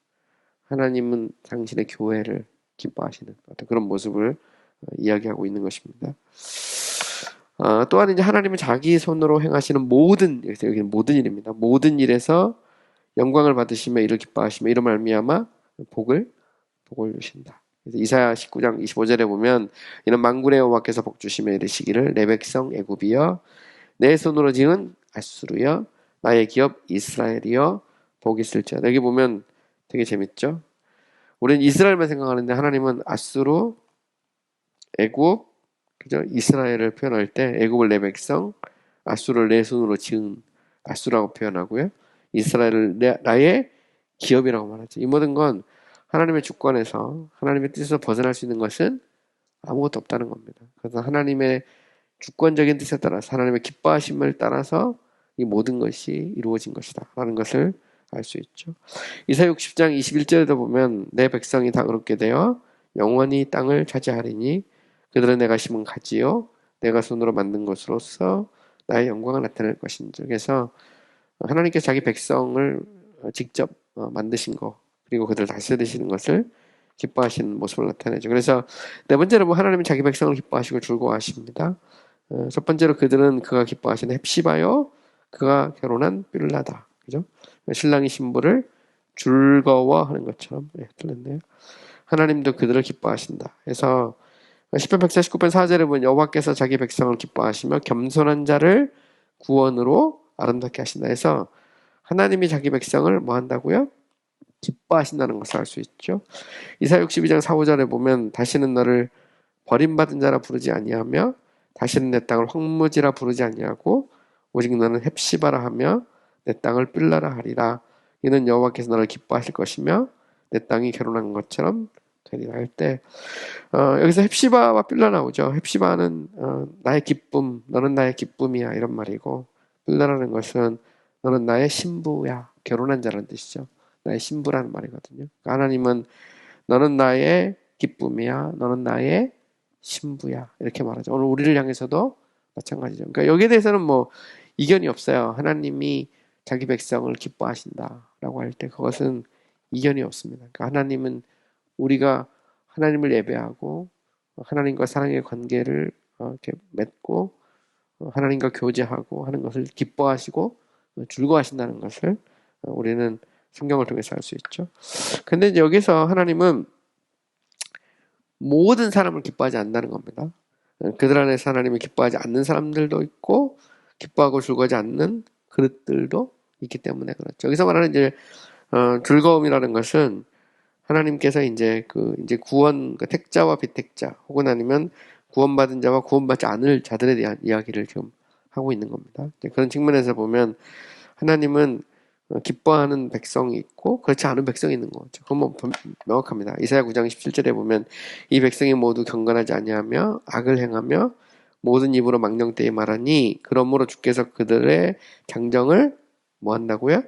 하나님은 당신의 교회를 기뻐하시는 어떤 그런 모습을 이야기하고 있는 것입니다. 또한 이제 하나님은 자기 손으로 행하시는 모든 여기는 모든 일입니다. 모든 일에서 영광을 받으시며 이를 기뻐하시며 이로 말미암아 복을 주신다. 그래서 이사야 19장 25절에 보면 이는 만군의 여호와께서 복 주시며 이르시기를 내 백성 애굽이여 내 손으로 지은 앗수르여 나의 기업 이스라엘이여 복이 있을지어다. 여기 보면 되게 재밌죠? 우리는 이스라엘만 생각하는데 하나님은 앗수르, 애굽, 그죠? 이스라엘을 표현할 때 애굽을 내 백성, 앗수르를 내 손으로 지은 앗수르라고 표현하고요. 이스라엘을 나의 기업이라고 말하죠. 이 모든 건 하나님의 주권에서 하나님의 뜻에서 벗어날 수 있는 것은 아무것도 없다는 겁니다. 그래서 하나님의 주권적인 뜻에 따라서 하나님의 기뻐하심을 따라서 이 모든 것이 이루어진 것이다 라는 것을 알 수 있죠. 이사야 60장 21절에도 보면 내 백성이 다 의롭게 되어 영원히 땅을 차지하리니 그들은 내가 심은 가지요 내가 손으로 만든 것으로서 나의 영광을 나타낼 것인지. 그래서 하나님께서 자기 백성을 직접 만드신 거 그리고 그들을 다스리시는 것을 기뻐하시는 모습을 나타내죠. 그래서 네 번째로 뭐 하나님은 자기 백성을 기뻐하시고 즐거워하십니다. 첫 번째로 그들은 그가 기뻐하시는 헵시바요 그가 결혼한 빌라다. 그죠? 신랑이 신부를 즐거워하는 것처럼 들렸네요. 하나님도 그들을 기뻐하신다. 그래서 시편 149편 4절에 보면 여호와께서 자기 백성을 기뻐하시며 겸손한 자를 구원으로 아름답게 하신다. 해서 하나님이 자기 백성을 뭐 한다고요? 기뻐하신다는 것을 알 수 있죠. 이사야 62장 4, 5절에 보면 다시는 너를 버림받은 자라 부르지 아니하며 다시는 내 땅을 황무지라 부르지 아니하고 오직 너는 헵시바라 하며 내 땅을 빌라라 하리라. 이는 여호와께서 너를 기뻐하실 것이며 내 땅이 결혼한 것처럼 되리라 할 때 여기서 헵시바와 빌라 나오죠. 헵시바는 나의 기쁨, 너는 나의 기쁨이야 이런 말이고 빌라라는 것은 너는 나의 신부야, 결혼한 자라는 뜻이죠. 나의 신부라는 말이거든요. 그러니까 하나님은 너는 나의 기쁨이야, 너는 나의 신부야 이렇게 말하죠. 오늘 우리를 향해서도 마찬가지죠. 그러니까 여기에 대해서는 뭐 이견이 없어요. 하나님이 자기 백성을 기뻐하신다라고 할 때 그것은 이견이 없습니다. 그러니까 하나님은 우리가 하나님을 예배하고 하나님과 사랑의 관계를 이렇게 맺고 하나님과 교제하고 하는 것을 기뻐하시고 즐거워하신다는 것을 우리는 성경을 통해서 알 수 있죠. 근데 이제 여기서 하나님은 모든 사람을 기뻐하지 않는다는 겁니다. 그들 안에서 하나님을 기뻐하지 않는 사람들도 있고 기뻐하고 즐거워하지 않는 그릇들도 있기 때문에 그렇죠. 여기서 말하는 이제 즐거움이라는 것은 하나님께서 이제 구원, 택자와 비택자, 혹은 아니면 구원받은 자와 구원받지 않을 자들에 대한 이야기를 지금 하고 있는 겁니다. 그런 측면에서 보면 하나님은 기뻐하는 백성이 있고 그렇지 않은 백성이 있는 거죠. 그건 뭐 명확합니다. 이사야 9장 17절에 보면 이 백성이 모두 경건하지 아니하며 악을 행하며 모든 입으로 망령되이 말하니 그러므로 주께서 그들의 장정을 뭐 한다고요?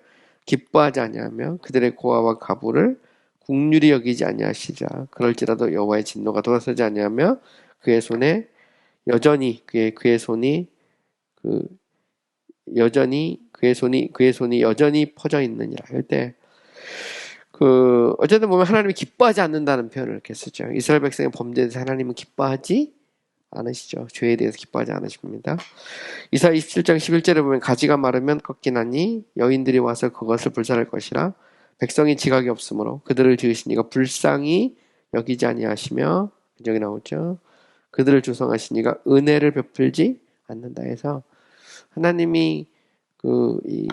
기뻐하지 아니하며 그들의 고아와 가부를 국률이 여기지 아니하시리라. 그럴지라도 여호와의 진노가 돌아서지 아니하며 그의 손에 여전히 그의 손이 그의 손이 여전히 퍼져 있느니라 할 때, 어쨌든 보면 하나님이 기뻐하지 않는다는 표현을 이렇게 쓰죠. 이스라엘 백성의 범죄에 대해서 하나님은 기뻐하지 않으시죠. 죄에 대해서 기뻐하지 않으십니다. 이사야 27장 11절에 보면 가지가 마르면 꺾이나니 여인들이 와서 그것을 불살할 것이라. 백성이 지각이 없으므로 그들을 지으신 이가 불쌍히 여기지 아니하시며, 여기 나오죠. 그들을 조성하신 이가 은혜를 베풀지 않는다 해서 하나님이 이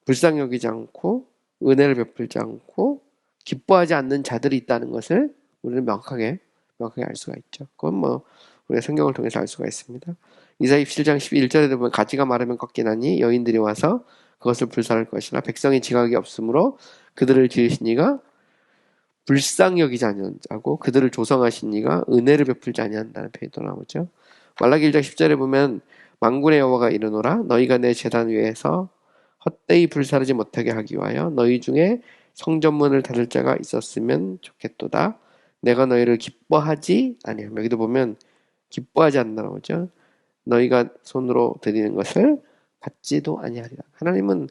불쌍히 여기지 않고 은혜를 베풀지 않고 기뻐하지 않는 자들이 있다는 것을 우리는 명확하게 알 수가 있죠. 그건 뭐 우리가 성경을 통해서 알 수가 있습니다. 이사야 27장 11절에도 보면 가지가 마르면 꺾이나니 여인들이 와서 그것을 불살할 것이나 백성이 지각이 없으므로 그들을 지으신 이가 불쌍히 여기지 아니하고 그들을 조성하신 이가 은혜를 베풀지 아니한다는 표현도 나오죠. 말라기 1장 10절에 보면 만군의 여호와가 이르노라 너희가 내 제단 위에서 헛되이 불사르지 못하게 하기 위하여 너희 중에 성전문을 닫을 자가 있었으면 좋겠도다. 내가 너희를 기뻐하지 아니하며, 여기도 보면 기뻐하지 않는다 나오죠. 너희가 손으로 드리는 것을 받지도 아니하리라. 하나님은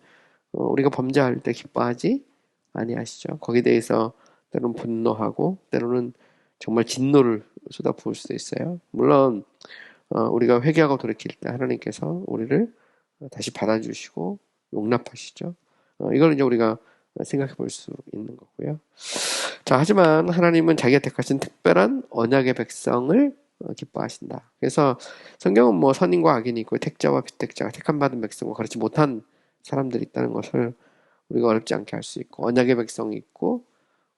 우리가 범죄할 때 기뻐하지 아니하시죠. 거기에 대해서 때로는 분노하고 때로는 정말 진노를 쏟아부을 수도 있어요. 물론 우리가 회개하고 돌이킬 때 하나님께서 우리를 다시 받아주시고 용납하시죠. 이걸 이제 우리가 생각해 볼 수 있는 거고요. 자, 하지만 하나님은 자기가 택하신 특별한 언약의 백성을 기뻐하신다. 그래서 성경은 뭐 선인과 악인이 있고 택자와 비택자가 택함받은 백성과 그렇지 못한 사람들이 있다는 것을 우리가 어렵지 않게 할 수 있고, 언약의 백성이 있고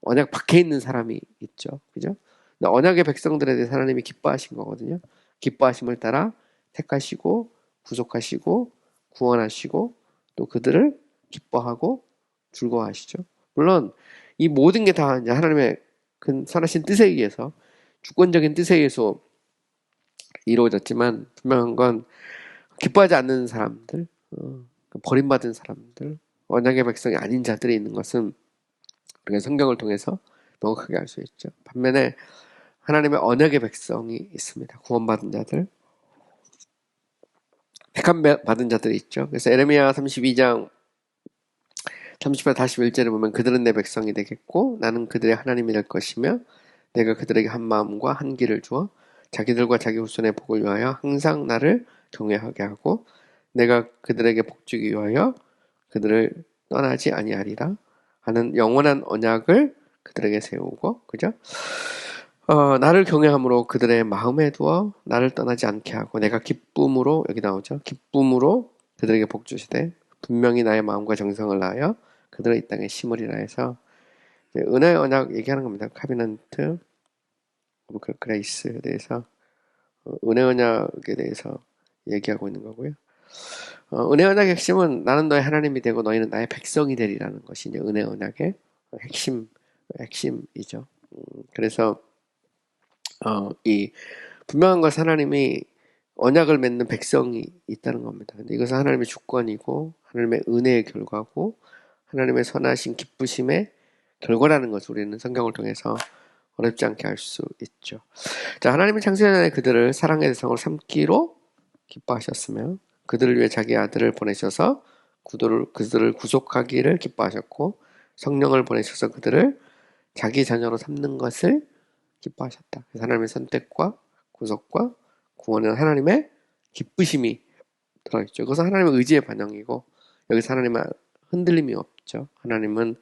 언약 밖에 있는 사람이 있죠. 그죠? 근데 언약의 백성들에 대해서 하나님이 기뻐하신 거거든요. 기뻐하심을 따라 택하시고 구속하시고 구원하시고 또 그들을 기뻐하고 즐거워하시죠. 물론 이 모든 게 다 하나님의 큰 선하신 뜻에 의해서, 주권적인 뜻에 의해서 이루어졌지만 분명한 건 기뻐하지 않는 사람들, 버림받은 사람들, 언약의 백성이 아닌 자들이 있는 것은 우리가 성경을 통해서 명확하게 알 수 있죠. 반면에 하나님의 언약의 백성이 있습니다. 구원받은 자들, 택함 받은 자들이 있죠. 그래서 에레미야 32장 30절 41절에 보면 그들은 내 백성이 되겠고 나는 그들의 하나님이 될 것이며 내가 그들에게 한 마음과 한 길을 주어 자기들과 자기 후손의 복을 위하여 항상 나를 경외하게 하고 내가 그들에게 복 주기 위하여 그들을 떠나지 아니하리라 하는 영원한 언약을 그들에게 세우고, 그죠? 나를 경외함으로 그들의 마음에 두어 나를 떠나지 않게 하고 내가 기쁨으로, 여기 나오죠. 기쁨으로 그들에게 복 주시되 분명히 나의 마음과 정성을 다하여 그들의 이 땅에 심으리라 해서 은혜의 언약 얘기하는 겁니다. 카비넌트, 그레이스에 대해서 은혜 언약에 대해서 얘기하고 있는 거고요. 은혜 언약의 핵심은 나는 너의 하나님이 되고 너희는 나의 백성이 되리라는 것이 이제 은혜 언약의 핵심이죠. 그래서 이 분명한 것은 하나님이 언약을 맺는 백성이 있다는 겁니다. 근데 이것은 하나님의 주권이고 하나님의 은혜의 결과고 하나님의 선하신 기쁘심의 결과라는 것을 우리는 성경을 통해서 어렵지 않게 알 수 있죠. 자, 하나님은 창세전에 그들을 사랑의 대상으로 삼기로 기뻐하셨으며 그들을 위해 자기 아들을 보내셔서 그들을 구속하기를 기뻐하셨고 성령을 보내셔서 그들을 자기 자녀로 삼는 것을 기뻐하셨다. 그래서 하나님의 선택과 구속과 구원은 하나님의 기쁘심이 들어있죠. 그것은 하나님의 의지의 반영이고 여기서 하나님은 흔들림이 없죠. 하나님은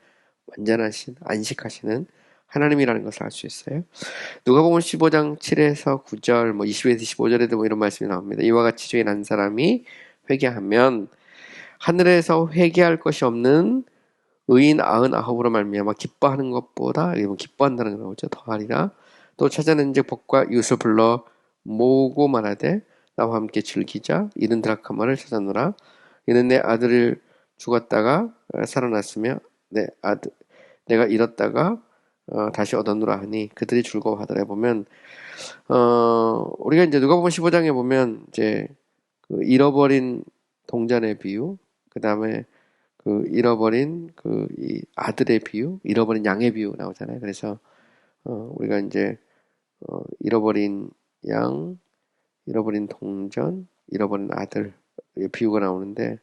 완전하신 안식하시는 하나님이라는 것을 알 수 있어요. 누가복음 15장 7에서 9절, 20에서 25절에도 이런 말씀이 나옵니다. 이와 같이 죄인 한 사람이 회개하면 하늘에서 회개할 것이 없는 의인 99으로 말미암아 기뻐하는 것보다 기뻐한다는 거 나오죠. 더하리라. 또 찾아낸즉 복과 이웃을 불러 모으고 말하되 나와 함께 즐기자. 이른 드라크마를 찾아노라. 이는 내 아들을 죽었다가 살아났으며 내가 잃었다가 다시 얻었노라 하니 그들이 즐거워하더라. 보면 우리가 이제 누가복음 15장에 보면 이제 그 잃어버린 동전의 비유, 그 다음에 그 잃어버린 이 아들의 비유, 잃어버린 양의 비유 나오잖아요. 그래서 우리가 이제 잃어버린 양, 잃어버린 동전, 잃어버린 아들의 비유가 나오는데,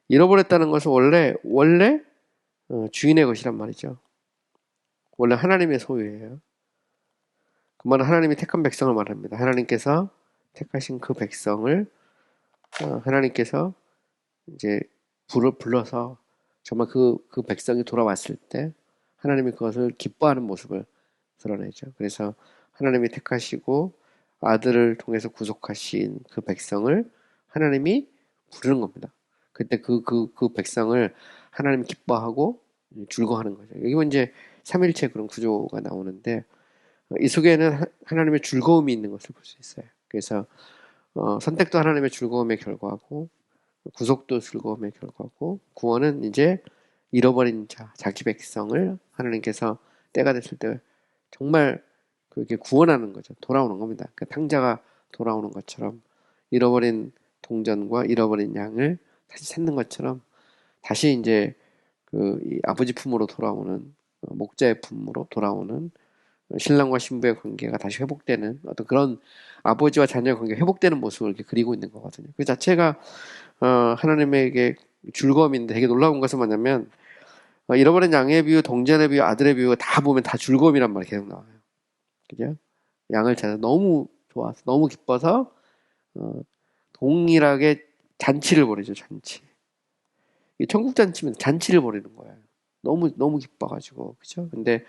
잃어버렸다는 것은 원래 주인의 것이란 말이죠. 원래 하나님의 소유예요. 그 말은 하나님이 택한 백성을 말합니다. 하나님께서 택하신 그 백성을 하나님께서 이제 불러서 정말 그 백성이 돌아왔을 때 하나님이 그것을 기뻐하는 모습을 드러내죠. 그래서 하나님이 택하시고 아들을 통해서 구속하신 그 백성을 하나님이 부르는 겁니다. 그때 그 백성을 하나님 기뻐하고 즐거워하는 거죠. 여기 이제 삼일체 그런 구조가 나오는데 이 속에는 하나님의 즐거움이 있는 것을 볼 수 있어요. 그래서 선택도 하나님의 즐거움의 결과고 구속도 즐거움의 결과고 구원은 이제 잃어버린 자기 백성을 하나님께서 때가 됐을 때 정말 그게 구원하는 거죠. 돌아오는 겁니다. 그 탕자가 돌아오는 것처럼 잃어버린 동전과 잃어버린 양을 다시 찾는 것처럼 다시 이제 이 아버지 품으로 돌아오는 목자의 품으로 돌아오는 신랑과 신부의 관계가 다시 회복되는 어떤 그런 아버지와 자녀의 관계가 회복되는 모습을 이렇게 그리고 있는 거거든요. 그 자체가 하나님에게 즐거움인데 되게 놀라운 것은 뭐냐면 잃어버린 양의 비유, 동전의 비유, 아들의 비유 다 보면 다 즐거움이란 말이 계속 나와요. 그죠? 양을 찾아 너무 좋아서 너무 기뻐서 동일하게 잔치를 벌이죠. 잔치. 이 천국 잔치면 잔치를 벌이는 거예요. 너무 기뻐가지고 그죠? 근데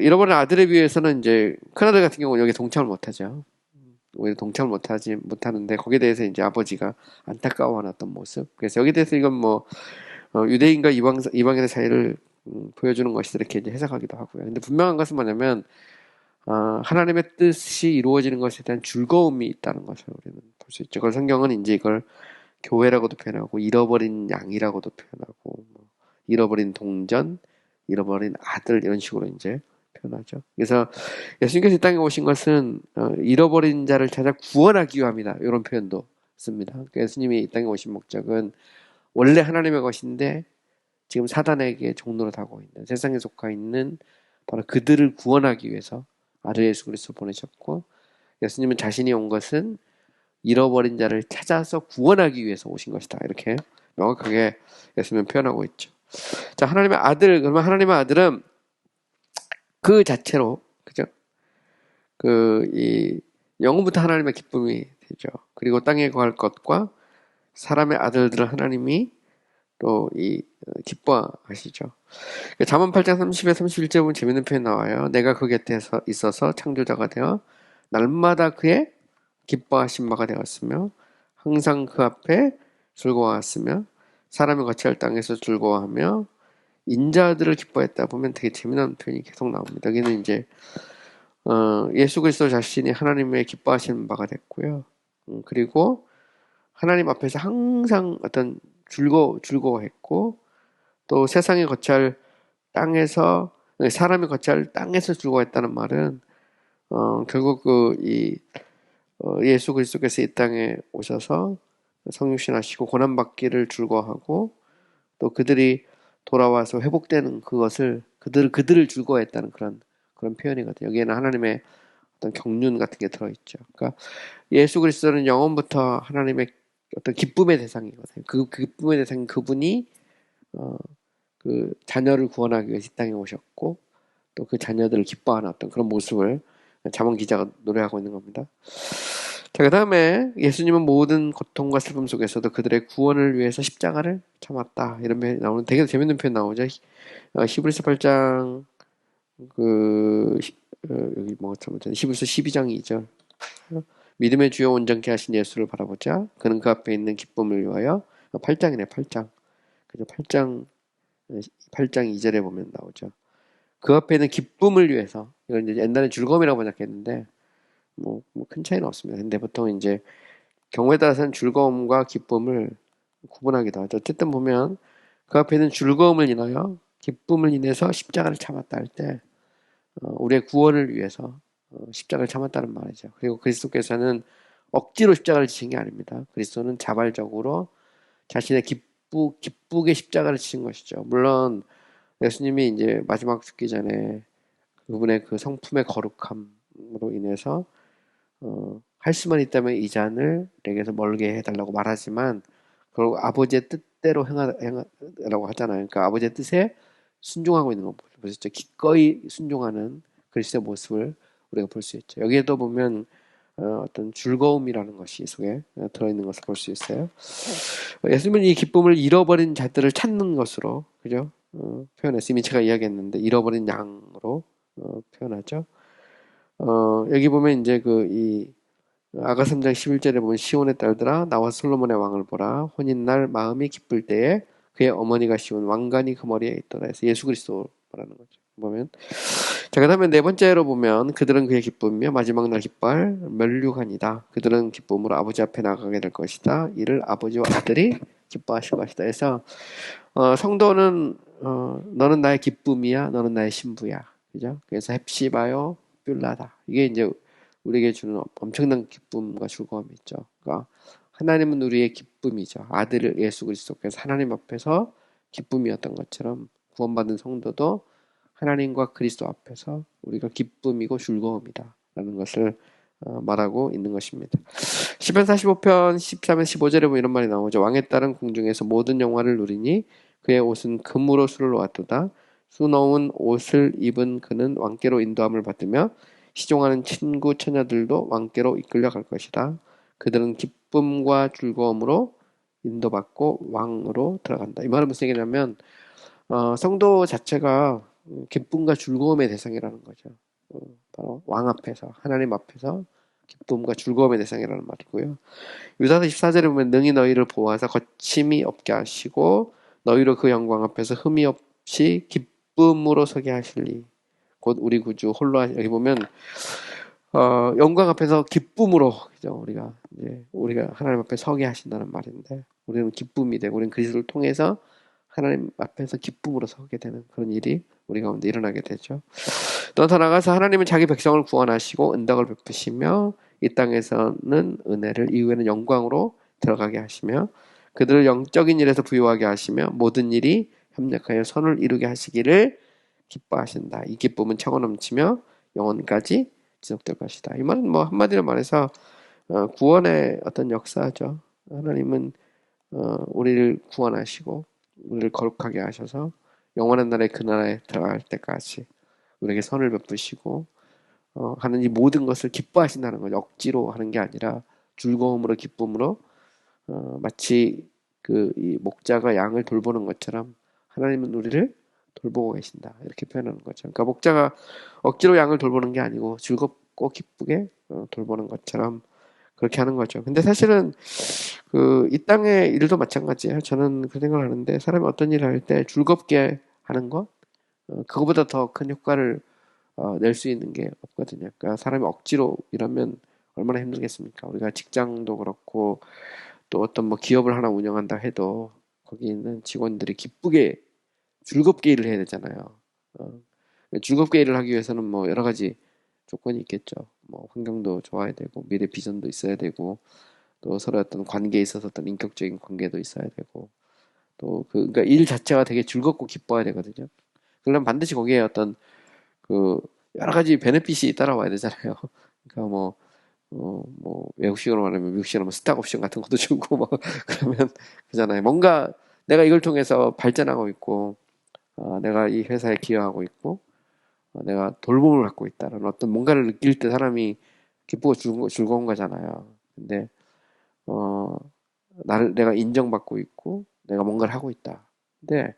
잃어버린 아들에 비해서는 이제 큰아들 같은 경우는 여기 동참을 못하죠. 오히려 동참을 못하는데 거기에 대해서 이제 아버지가 안타까워하는 모습. 그래서 여기에 대해서 이건 뭐 유대인과 이방인의 차이를 보여주는 것이 이렇게 이제 해석하기도 하고요. 근데 분명한 것은 뭐냐면 하나님의 뜻이 이루어지는 것에 대한 즐거움이 있다는 것을 우리는 볼 수 있죠. 그 성경은 이제 이걸 교회라고도 표현하고 잃어버린 양이라고도 표현하고 잃어버린 동전, 잃어버린 아들 이런 식으로 이제 표현하죠. 그래서 예수님께서 이 땅에 오신 것은 잃어버린 자를 찾아 구원하기 위함이다. 이런 표현도 씁니다. 그러니까 예수님이 이 땅에 오신 목적은 원래 하나님의 것인데 지금 사단에게 종로로 다가오고 있는 세상에 속하 있는 바로 그들을 구원하기 위해서 아들 예수 그리스도를 보내셨고 예수님은 자신이 온 것은 잃어버린 자를 찾아서 구원하기 위해서 오신 것이다. 이렇게 명확하게 예수님은 표현하고 있죠. 자, 하나님의 아들, 그러면 하나님의 아들은 그 자체로, 그죠? 이 영혼부터 하나님의 기쁨이 되죠. 그리고 땅에 거할 것과 사람의 아들들을 하나님이 또 기뻐하시죠. 잠언 8장 30에 31절 보면 재밌는 표현 나와요. 내가 그 곁에 있어서 창조자가 되어 날마다 그의 기뻐하신 바가 되었으며 항상 그 앞에 즐거워하였으며 사람이 거처할 땅에서 즐거워하며 인자들을 기뻐했다 보면 되게 재미난 표현이 계속 나옵니다. 여기는 이제 예수 그리스도 자신이 하나님의 기뻐하시는 바가 됐고요. 그리고 하나님 앞에서 항상 어떤 즐거워했고 또 세상에 거처할 땅에서 사람이 거처할 땅에서 즐거워했다는 말은 결국 예수 그리스도께서 이 땅에 오셔서 성육신하시고 고난받기를 즐거워하고 또 그들이 돌아와서 회복되는 그것을 그들을 즐거워했다는 그런 표현이거든요. 여기에는 하나님의 어떤 경륜 같은 게 들어있죠. 그러니까 예수 그리스도는 영원부터 하나님의 어떤 기쁨의 대상이거든요. 그 기쁨의 대상인 그분이 그 자녀를 구원하기 위해서 이 땅에 오셨고 또 그 자녀들을 기뻐하는 어떤 그런 모습을 잠언 기자가 노래하고 있는 겁니다. 자, 그 다음에 예수님은 모든 고통과 슬픔 속에서도 그들의 구원을 위해서 십자가를 참았다. 이런 표현이 나오는 되게 재밌는 표현 나오죠. 히브리서 8장 여기 뭐 히브리서 12장 2절 믿음의 주요 온전케 하신 예수를 바라보자. 그는 그 앞에 있는 기쁨을 위하여 8장이네, 8장. 그죠? 8장 2절에 보면 나오죠. 그 앞에는 기쁨을 위해서, 이건 이제 옛날에 즐거움이라고 번역했는데, 큰 차이는 없습니다. 근데 보통 이제 경우에 따라서는 즐거움과 기쁨을 구분하기도 하죠. 어쨌든 보면 그 앞에는 즐거움을 인하여 기쁨을 인해서 십자가를 참았다 할 때, 우리의 구원을 위해서 십자가를 참았다는 말이죠. 그리고 그리스도께서는 억지로 십자가를 지신 게 아닙니다. 그리스도는 자발적으로 자신의 기쁘게 십자가를 지신 것이죠. 물론 예수님이 이제 마지막 죽기 전에 그분의 그 성품의 거룩함으로 인해서 할 수만 있다면 이 잔을 내게서 멀게 해달라고 말하지만 결국 아버지의 뜻대로 행하라고 하잖아요. 그러니까 아버지의 뜻에 순종하고 있는 거 보셨죠? 기꺼이 순종하는 그리스도의 모습을 우리가 볼 수 있죠. 여기에도 보면 어떤 즐거움이라는 것이 속에 들어있는 것을 볼 수 있어요. 예수님은 이 기쁨을 잃어버린 자들을 찾는 것으로, 그죠? 표현했어요. 이미 제가 이야기했는데, 잃어버린 양으로 표현하죠. 여기 보면 이제 이 아가 3장 11절에 보면 시온의 딸들아 나와 솔로몬의 왕을 보라 혼인날 마음이 기쁠 때에 그의 어머니가 씌운 왕관이 그 머리에 있더라 해서 예수 그리스도 말하는 거죠. 보면 자 그다음에 네 번째로 보면 그들은 그의 기쁨이며 마지막 날 기뻐할 면류관이다. 그들은 기쁨으로 아버지 앞에 나가게 될 것이다. 이를 아버지와 아들이 기뻐하실 것이다. 해서 성도는 너는 나의 기쁨이야, 너는 나의 신부야, 그죠? 그래서 헵시바요 뷸라다. 이게 이제 우리에게 주는 엄청난 기쁨과 즐거움이 있죠. 그러니까 하나님은 우리의 기쁨이죠. 아들 예수 그리스도께서 하나님 앞에서 기쁨이었던 것처럼 구원받은 성도도 하나님과 그리스도 앞에서 우리가 기쁨이고 즐거움이다 라는 것을 말하고 있는 것입니다. 시편 45편 13편 15절에 보면 이런 말이 나오죠. 왕의 딸은 궁중에서 모든 영화를 누리니 그의 옷은 금으로 수를 놓았도다. 수놓은 옷을 입은 그는 왕께로 인도함을 받으며 시종하는 친구 처녀들도 왕께로 이끌려갈 것이다. 그들은 기쁨과 즐거움으로 인도받고 왕으로 들어간다. 이 말은 무슨 얘기냐면 성도 자체가 기쁨과 즐거움의 대상이라는 거죠. 바로 왕 앞에서 하나님 앞에서 기쁨과 즐거움의 대상이라는 말이고요. 유다서 24절에 보면 능히 너희를 보호하사 거침이 없게 하시고 너희로 그 영광 앞에서 흠이 없이 기쁨으로 서게 하시리. 곧 우리 구주 홀로 여기 보면 영광 앞에서 기쁨으로 그죠? 우리가 하나님 앞에 서게 하신다는 말인데 우리는 기쁨이 되고 우리는 그리스도를 통해서 하나님 앞에서 기쁨으로 서게 되는 그런 일이 우리 가운데 일어나게 되죠. 또 더 나아가서 하나님은 자기 백성을 구원하시고 은덕을 베푸시며 이 땅에서는 은혜를 이후에는 영광으로 들어가게 하시며 그들을 영적인 일에서 부유하게 하시며 모든 일이 협력하여 선을 이루게 하시기를 기뻐하신다. 이 기쁨은 차고 넘치며 영원까지 지속될 것이다. 이 말은 한마디로 말해서 구원의 어떤 역사죠. 하나님은 우리를 구원하시고 우리를 거룩하게 하셔서 영원한 나라의 그 나라에 들어갈 때까지 우리에게 선을 베푸시고 하는 이 모든 것을 기뻐하신다는 거죠. 억지로 하는 게 아니라 즐거움으로 기쁨으로 마치 이 목자가 양을 돌보는 것처럼 하나님은 우리를 돌보고 계신다. 이렇게 표현하는 거죠. 그러니까 목자가 억지로 양을 돌보는 게 아니고 즐겁고 기쁘게 돌보는 것처럼 그렇게 하는 거죠. 근데 사실은 이 땅의 일도 마찬가지예요. 저는 그 생각을 하는데 사람이 어떤 일을 할 때 즐겁게 하는 것 그거보다 더 큰 효과를 낼 수 있는 게 없거든요. 그러니까 사람이 억지로 일하면 얼마나 힘들겠습니까? 우리가 직장도 그렇고 또 어떤 기업을 하나 운영한다 해도 거기 있는 직원들이 기쁘게 즐겁게 일을 해야 되잖아요. 즐겁게 일을 하기 위해서는 여러 가지 조건이 있겠죠. 환경도 좋아야 되고 미래 비전도 있어야 되고 또 서로 어떤 관계에 있어서 어떤 인격적인 관계도 있어야 되고 또 그러니까 일 자체가 되게 즐겁고 기뻐야 되거든요. 그러면 반드시 거기에 어떤 여러 가지 베네핏이 따라와야 되잖아요. 그러니까 외국식으로 말하면 미국식으로 하면 스탁 옵션 같은 것도 주고 그러면 그잖아요. 뭔가 내가 이걸 통해서 발전하고 있고 내가 이 회사에 기여하고 있고 내가 돌봄을 받고 있다는 어떤 뭔가를 느낄 때 사람이 기쁘고 즐거운 거잖아요. 근데 내가 인정받고 있고 내가 뭔가를 하고 있다. 근데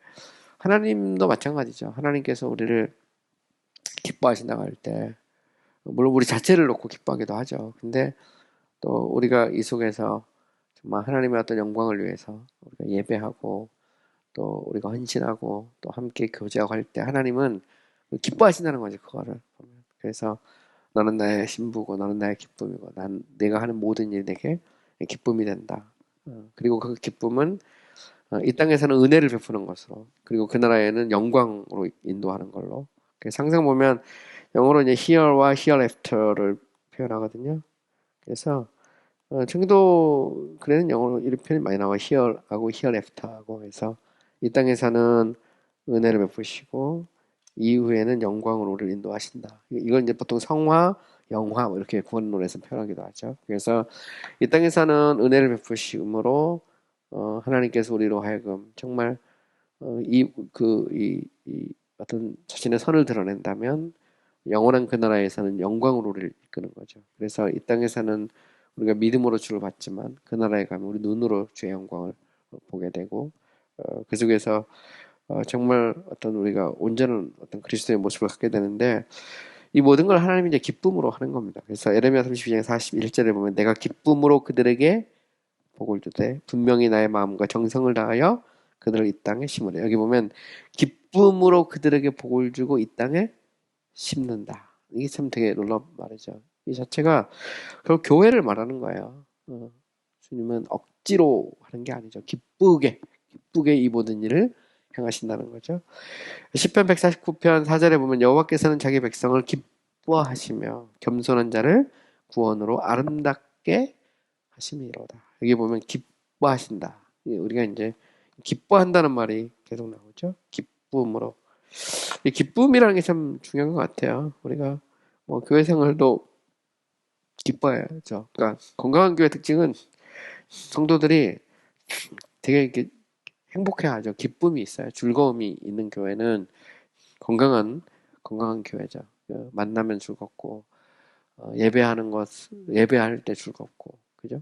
하나님도 마찬가지죠. 하나님께서 우리를 기뻐하신다고 할 때 물론 우리 자체를 놓고 기뻐하기도 하죠. 근데 또 우리가 이 속에서 하나님의 어떤 영광을 위해서 우리가 예배하고 또 우리가 헌신하고 또 함께 교제하고 할 때 하나님은 기뻐하신다는 거지, 그거를 보면. 그래서 너는 나의 신부고 너는 나의 기쁨이고 내가 하는 모든 일이 내게 기쁨이 된다. 그리고 그 기쁨은 이 땅에서는 은혜를 베푸는 것으로, 그리고 그 나라에는 영광으로 인도하는 걸로. 항상 보면 영어로 이제 here와 hereafter를 표현하거든요. 그래서 청도 글에는 영어로 이런 표현이 많이 나와. here하고 hereafter하고 해서 이 땅에서는 은혜를 베푸시고 이후에는 영광으로 우리를 인도하신다. 이걸 이제 보통 성화, 영화 뭐 이렇게 구원론에서 표현하기도 하죠. 그래서 이 땅에서는 은혜를 베푸심으로 하나님께서 우리로 하여금 정말 이 어떤 자신의 선을 드러낸다면 영원한 그 나라에서는 영광으로 우리를 이끄는 거죠. 그래서 이 땅에서는 우리가 믿음으로 주를 받지만 그 나라에 가면 우리 눈으로 주의 영광을 보게 되고 그 속에서 정말 어떤 우리가 온전한 어떤 그리스도의 모습을 갖게 되는데 이 모든 걸 하나님이 이제 기쁨으로 하는 겁니다. 그래서 예레미야 32장 41절에 보면 내가 기쁨으로 그들에게 복을 주되 분명히 나의 마음과 정성을 다하여 그들을 이 땅에 심으래. 여기 보면 기쁨으로 그들에게 복을 주고 이 땅에 심는다. 이게 참 되게 놀라운 말이죠. 이 자체가 결국 교회를 말하는 거예요. 주님은 억지로 하는 게 아니죠. 기쁘게 이 모든 일을 행하신다는 거죠. 시편 149편 4절에 보면 여호와께서는 자기 백성을 기뻐하시며 겸손한 자를 구원으로 아름답게 하심이로다. 여기 보면 기뻐하신다. 우리가 이제 기뻐한다는 말이 계속 나오죠. 기쁨으로. 이 기쁨이라는 게 참 중요한 것 같아요. 우리가 교회 생활도 기뻐해야죠. 그러니까 건강한 교회 특징은 성도들이 되게 이렇게 행복해하죠. 기쁨이 있어요. 즐거움이 있는 교회는 건강한 교회죠. 만나면 즐겁고 예배할 때 즐겁고, 그죠?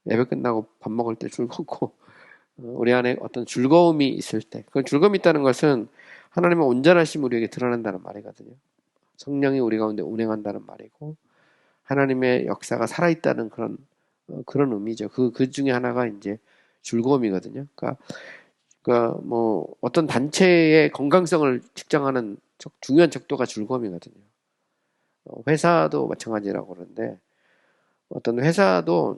예배 끝나고 밥 먹을 때 즐겁고 우리 안에 어떤 즐거움이 있을 때, 그 즐거움이 있다는 것은 하나님의 온전하심이 우리에게 드러난다는 말이거든요. 성령이 우리 가운데 운행한다는 말이고 하나님의 역사가 살아있다는 그런 의미죠. 그 중에 하나가 이제 즐거움이거든요. 그러니까 뭐 어떤 단체의 건강성을 측정하는 중요한 척도가 즐거움이거든요. 회사도 마찬가지라고 그러는데 어떤 회사도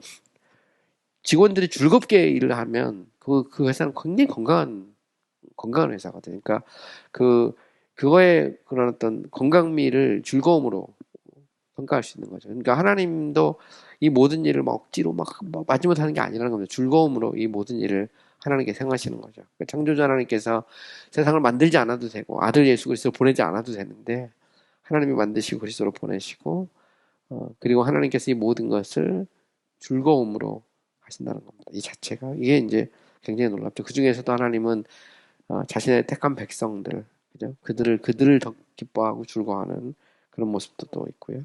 직원들이 즐겁게 일을 하면 그 회사는 굉장히 건강한 회사거든요. 그러니까 그거의 그런 어떤 건강미를 즐거움으로 평가할 수 있는 거죠. 그러니까 하나님도 이 모든 일을 막 억지로 막 마지못해 하는 게 아니라는 겁니다. 즐거움으로 이 모든 일을 하나님께 생각하시는 거죠. 그러니까 창조주 하나님께서 세상을 만들지 않아도 되고 아들 예수 그리스도를 보내지 않아도 되는데 하나님이 만드시고 그리스도로 보내시고 그리고 하나님께서 이 모든 것을 즐거움으로 하신다는 겁니다. 이 자체가 이게 이제 굉장히 놀랍죠. 그 중에서도 하나님은 자신의 택한 백성들, 그죠? 그들을 더 기뻐하고 즐거워하는 그런 모습도 또 있고요.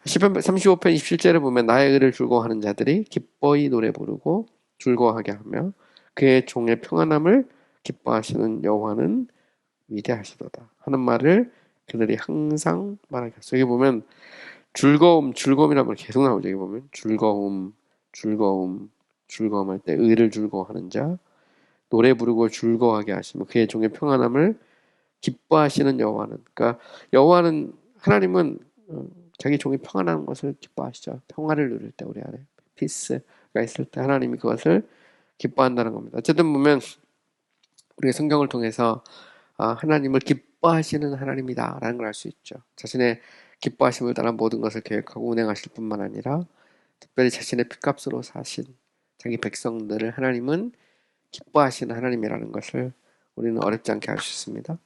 시편 35편 27절에 보면 나의 의를 즐거워하는 자들이 기뻐이 노래 부르고 즐거워하게 하며 그의 종의 평안함을 기뻐하시는 여호와는 위대하시도다 하는 말을 그들이 항상 말하게 했어요. 여기 보면 즐거움이라는 말 계속 나오죠. 여기 보면 즐거움할 때 의를 즐거워하는 자, 노래 부르고 즐거워하게 하시며 그의 종의 평안함을 기뻐하시는 여호와는, 그러니까 여호와는 하나님은 자기 종이 평안한 것을 기뻐하시죠. 평화를 누릴 때 우리 안에 피스가 있을 때 하나님이 그것을 기뻐한다는 겁니다. 어쨌든 보면 우리가 성경을 통해서 하나님을 기뻐하시는 하나님이다라는 걸 알 수 있죠. 자신의 기뻐하심을 따라 모든 것을 계획하고 운행하실 뿐만 아니라 특별히 자신의 피값으로 사신 자기 백성들을 하나님은 기뻐하시는 하나님이라는 것을 우리는 어렵지 않게 알 수 있습니다.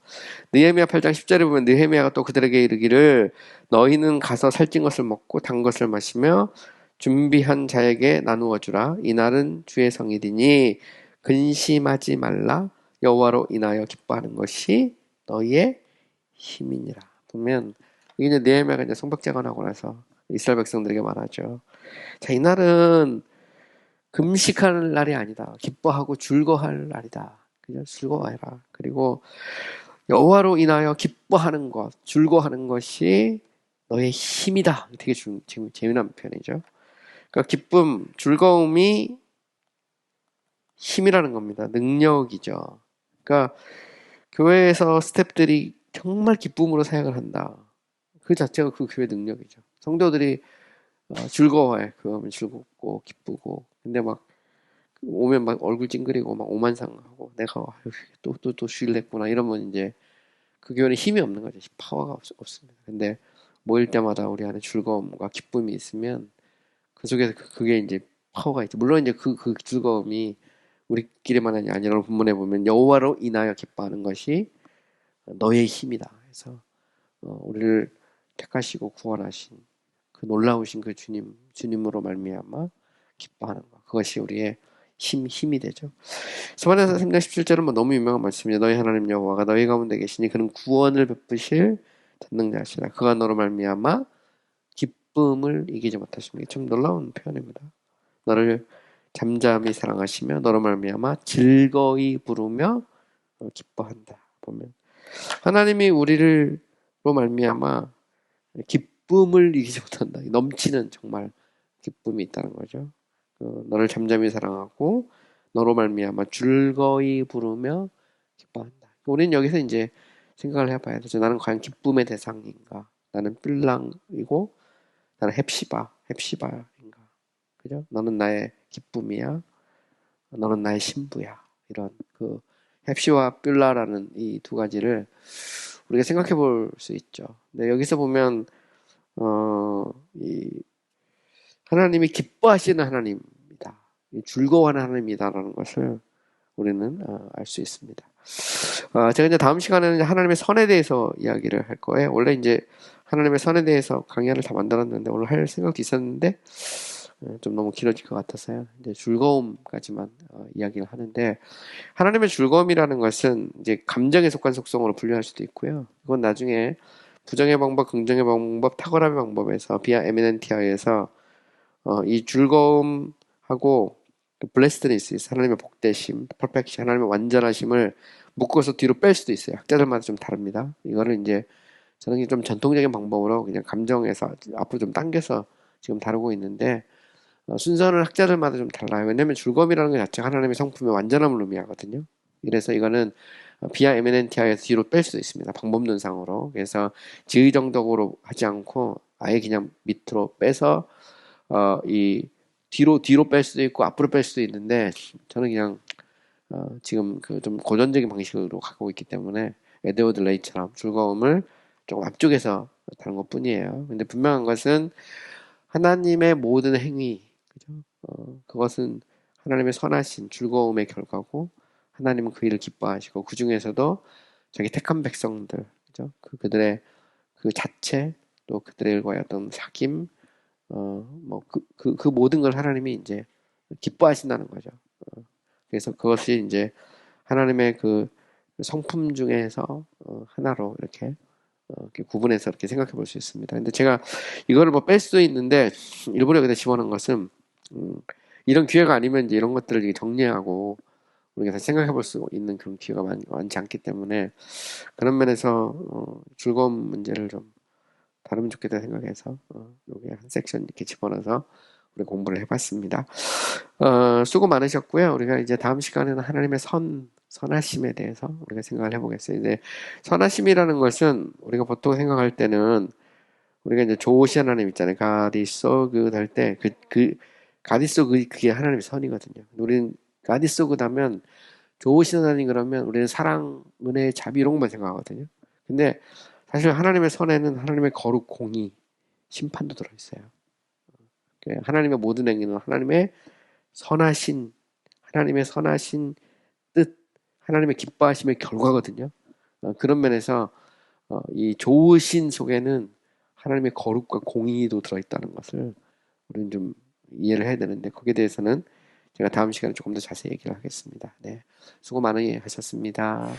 느헤미야 8장 10절에 보면 느헤미야가 또 그들에게 이르기를 너희는 가서 살찐 것을 먹고 단 것을 마시며 준비한 자에게 나누어 주라. 이날은 주의 성일이니 근심하지 말라. 여호와로 인하여 기뻐하는 것이 너희의 힘이니라. 보면 이게 이제 느헤미야가 이제 성벽재건하고 나서 이스라엘 백성들에게 말하죠. 자, 이날은 금식할 날이 아니다. 기뻐하고 즐거워할 날이다. 그냥 즐거워해라. 그리고 여호와로 인하여 기뻐하는 것, 즐거워하는 것이 너의 힘이다. 되게 재미난 표현이죠. 그러니까 기쁨, 즐거움이 힘이라는 겁니다. 능력이죠. 그러니까 교회에서 스태프들이 정말 기쁨으로 사역을 한다. 그 자체가 그 교회 능력이죠. 성도들이 즐거워해. 그러면 즐겁고 기쁘고. 근데 막 오면 막 얼굴 찡그리고 막 오만상하고 내가 또 쉴랬구나 이러면 이제 그 교회는 힘이 없는 거죠. 파워가 없습니다. 근데 모일 때마다 우리 안에 즐거움과 기쁨이 있으면 그 속에서 그게 이제 파워가 있죠. 물론 이제 그 즐거움이 우리끼리만이 아니라 본문에 보면 여호와로 인하여 기뻐하는 것이 너의 힘이다. 그래서 우리를 택하시고 구원하신 그 놀라우신 그 주님으로 말미암아 기뻐하는 것. 그것이 우리의 힘이 되죠. 소반에서 3장 17절은 뭐 너무 유명한 말씀이죠. 너희 하나님 여호와가 너희 가운데 계시니 그는 구원을 베푸실 전능자시라. 그가 너로 말미암아 기쁨을 이기지 못하십니까? 참 놀라운 표현입니다. 너를 잠잠히 사랑하시며 너로 말미암아 즐거이 부르며 기뻐한다. 보면 하나님이 우리로 말미암아 기쁨을 이기지 못한다. 넘치는 정말 기쁨이 있다는 거죠. 너를 잠잠히 사랑하고 너로 말미암아 즐거이 부르며 기뻐한다. 우리는 여기서 이제 생각을 해봐야 되죠. 나는 과연 기쁨의 대상인가? 나는 빌랑이고 나는 헵시바인가? 그죠? 너는 나의 기쁨이야. 너는 나의 신부야. 이런 그 헵시와 뷸라라는 이 두 가지를 우리가 생각해 볼 수 있죠. 근데 여기서 보면 이 하나님이 기뻐하시는 하나님이다. 즐거워하는 하나님이다라는 것을 우리는 알 수 있습니다. 제가 이제 다음 시간에는 하나님의 선에 대해서 이야기를 할 거예요. 원래 이제 하나님의 선에 대해서 강의를 다 만들었는데 오늘 할 생각도 있었는데 좀 너무 길어질 것 같아서요. 이제 즐거움까지만 이야기를 하는데 하나님의 즐거움이라는 것은 이제 감정에 속한 속성으로 분류할 수도 있고요. 이건 나중에 부정의 방법, 긍정의 방법, 탁월함의 방법에서 비아 에미넨티아에서 이 즐거움하고 블레스드니스, 하나님의 복되심, 퍼펙션, 하나님의 완전하심을 묶어서 뒤로 뺄 수도 있어요. 학자들마다 좀 다릅니다. 이거를 이제 저는 좀 전통적인 방법으로 그냥 감정에서 앞으로 좀 당겨서 지금 다루고 있는데 순서는 학자들마다 좀 달라요. 왜냐하면 즐거움이라는 것 자체가 하나님의 성품의 완전함을 의미하거든요. 그래서 이거는 비아 에미넨티아에서 뒤로 뺄 수도 있습니다. 방법론상으로. 그래서 지의정덕으로 하지 않고 아예 그냥 밑으로 빼서 이 뒤로 뺄 수도 있고 앞으로 뺄 수도 있는데 저는 그냥 지금 그 좀 고전적인 방식으로 가고 있기 때문에 에드워드 레이처럼 즐거움을 조금 앞쪽에서 다른 것 뿐이에요. 근데 분명한 것은 하나님의 모든 행위, 그죠? 그것은 하나님의 선하신 즐거움의 결과고 하나님은 그 일을 기뻐하시고 그 중에서도 자기 택한 백성들, 그죠? 그들의 그 자체 또 그들과의 어떤 사귐, 그 모든 걸 하나님이 이제 기뻐하신다는 거죠. 그래서 그것이 이제 하나님의 그 성품 중에서 하나로 이렇게 구분해서 이렇게 생각해 볼 수 있습니다. 근데 제가 이거를 뭐 뺄 수도 있는데 일부러 여기다 집어넣은 것은 이런 기회가 아니면 이제 이런 것들을 정리하고 우리가 다 생각해 볼 수 있는 그런 기회가 많지 않기 때문에 그런 면에서 즐거움 문제를 좀 다루면 좋겠다 생각해서 여기 한 섹션 이렇게 집어넣어서 우리 공부를 해봤습니다. 수고 많으셨고요. 우리가 이제 다음 시간에는 하나님의 선하심에 대해서 우리가 생각을 해보겠어요. 이제 선하심이라는 것은 우리가 보통 생각할 때는 우리가 이제 좋으신 하나님 있잖아요. God is so good 할 때 God is so good 그게 하나님의 선이거든요. 우리는 God is so good 하면 좋으신 하나님 그러면 우리는 사랑, 은혜, 자비 이런 것만 생각하거든요. 근데 사실 하나님의 선에는 하나님의 거룩, 공의, 심판도 들어있어요. 하나님의 모든 행위는 하나님의 선하신 뜻, 하나님의 기뻐하심의 결과거든요. 그런 면에서 이 좋으신 속에는 하나님의 거룩과 공의도 들어있다는 것을 우리는 좀 이해를 해야 되는데 거기에 대해서는 제가 다음 시간에 조금 더 자세히 얘기를 하겠습니다. 네, 수고 많이 하셨습니다.